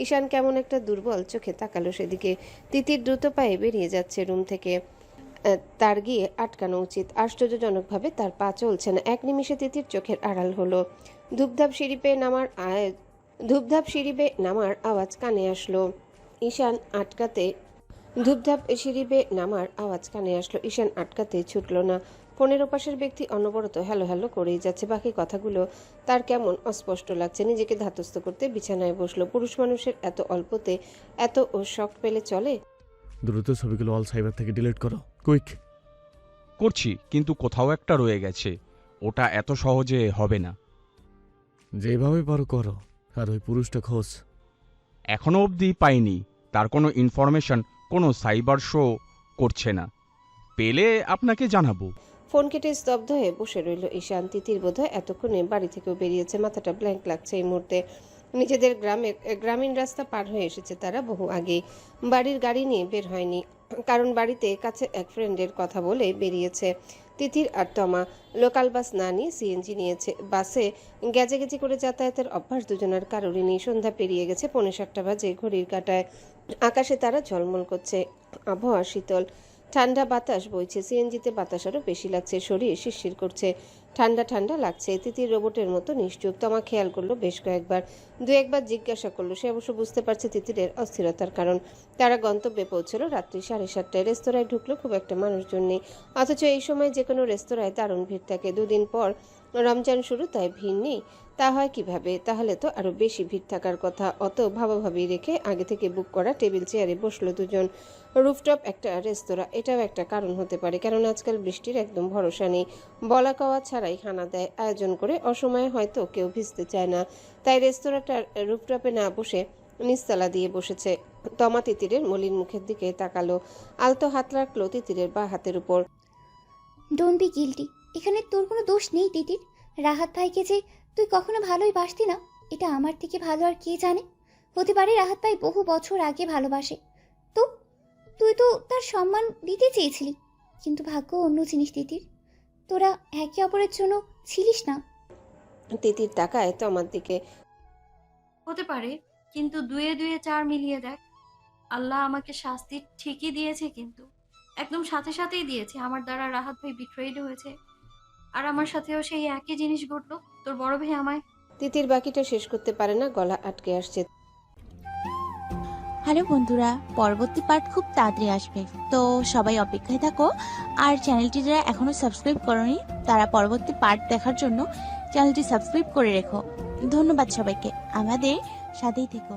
ঈশান কেমন একটা দুর্বল চোখে তাকালো সেদিকে। তিতির দ্রুত পায়ে বেরিয়ে যাচ্ছে রুম থেকে। তার গিয়ে আটকানো উচিত। আশ্চর্যজনকভাবে তার পা চলছে না। এক নিমিষে তিতির চোখের আড়াল হলো। ধূপধাপ সিঁড়ি বেয়ে নামার আওয়াজ কানে আসলো। ঈশান আটকাতে ছুটল না। ফোনের ওপাশের ব্যক্তি অনবরত হ্যালো হ্যালো করেই যাচ্ছে। বাকি কথাগুলো তার কেমন অস্পষ্ট লাগছে। নিজেকে ধাতস্থ করতে বিছানায় বসলো। পুরুষ মানুষের এত অল্পতে এত শক পেলে চলে? দ্রুত ছবিগুলো অল সাইবার থেকে ডিলিট করো, কুইক। করছি, কিন্তু কোথাও একটা রয়ে গেছে। ওটা এত সহজে হবে না। যেভাবে পারো করো, আর ওই পুরুষটা খোঁজ। এখনো অবধি পাইনি। তার কোনো ইনফরমেশন কোনো সাইবার শো করছে না। পেলে আপনাকে জানাবো। ফোন কেটে স্তব্ধ হয়ে বসে রইল ঈশান। তিতির বোধহয় এতক্ষণে বাড়ি থেকেও বেরিয়েছে। মাথাটা ব্ল্যাঙ্ক লাগছে এই মুহূর্তে। নিজেদের গ্রামীণ রাস্তা পার হয়ে এসেছে তারা বহু আগেই। বাড়ির গাড়ি নিয়ে বের হয়নি, কারণ বাড়িতে কাছে এক ফ্রেন্ডের কথা বলে বেরিয়েছে। তিতির আর তমা লোকাল বাস না নিয়ে সিএনজি নিয়েছে। বাসে গেজেগেজি করে যাতায়াতের অভ্যাস দুজনের কারোরই নেই। সন্ধ্যা পেরিয়ে গেছে, 6:45 বাজে ঘড়ির কাঁটায়। আকাশে তারা ঝলমল করছে, আবহাওয়া শীতল, ঠান্ডা বাতাস বইছে। সিএনজিতে বাতাস আরও বেশি লাগছে, শরীর শিরশির করছে, ঠান্ডা ঠান্ডা লাগছে। তিতির রোবটের মতো নিশ্চুপ। তমা খেয়াল করলো বেশ কয়েকবার, দু একবার জিজ্ঞাসা করলো। সে অবশ্য বুঝতে পারছে তিতিরের অস্থিরতার কারণ। তারা গন্তব্যে পৌঁছলো রাত্রি 7:30টায়। রেস্তোরাঁয় ঢুকলো, খুব একটা মানুষজন নেই, অথচ এই সময় যে কোনো রেস্তোরাঁয় দারুণ ভিড় থাকে। দুদিন পর রমজান শুরু, তাই ভিড় নেই তা হয় কিভাবে? তাহলে তো আরো বেশি ভিড় থাকার কথা। অত ভাবাভাবি রেখে আগে থেকে বুক করা টেবিল চেয়ারে বসলো দুজন। রুফটপ একটা রেস্তোরাঁ, এটাও একটা কারণ হতে পারে, কারণ আজকাল বৃষ্টির একদম ভরসা নেই। বলা কওয়া ছাড়াই হানা দেয় আয়োজন করে। অসময়ে হয়তো কেউ ভিজতে চায় না, তাই রেস্তোরাঁটার রুফটপে না বসে নিচতলা দিয়ে বসেছে। তমা তিতিরের মলিন মুখের দিকে তাকালো, আলতো হাত রাখলো তিতিরের বা হাতের উপর। Don't be guilty. এখানে তোর কোনো দোষ নেই তিতির। রাহাত ভাইকে যে তুই কখনো ভালোই বাসতি না, এটা আমার থেকে ভালো আর কে জানে। হতে পারে রাহাত ভাই বহু বছর আগে ভালোবাসে, তো তুই তো তার সম্মান দিতে চেয়েছিলি, কিন্তু ভাগ্য অন্য জিনিস তিতির। তোরা একে অপরের জন্য ছিলিস না। তিতির তাকায় তমার দিকে। হতে পারে, কিন্তু 2 4 মিলিয়ে দেখ, আল্লাহ আমাকে শাস্তি ঠিকই দিয়েছে, কিন্তু একদম সাথে সাথেই দিয়েছে। আমার দ্বারা রাহাত ভাই বিট্রেইড হয়েছে, আর আমার সাথেও সেই একই জিনিস ঘটলো। তোর বড় ভাই আমায়। তিতির বাকিটা শেষ করতে পারে না, গলা আটকে আসছে। হ্যালো বন্ধুরা, পরবর্তী পার্ট খুব তাড়াতাড়ি আসবে, তো সবাই অপেক্ষায় থাকো। আর চ্যানেলটি যারা এখনো সাবস্ক্রাইব করোনি তারা পরবর্তী পার্ট দেখার জন্য চ্যানেলটি সাবস্ক্রাইব করে রেখো। ধন্যবাদ সবাইকে, আমাদের সাথেই থেকো।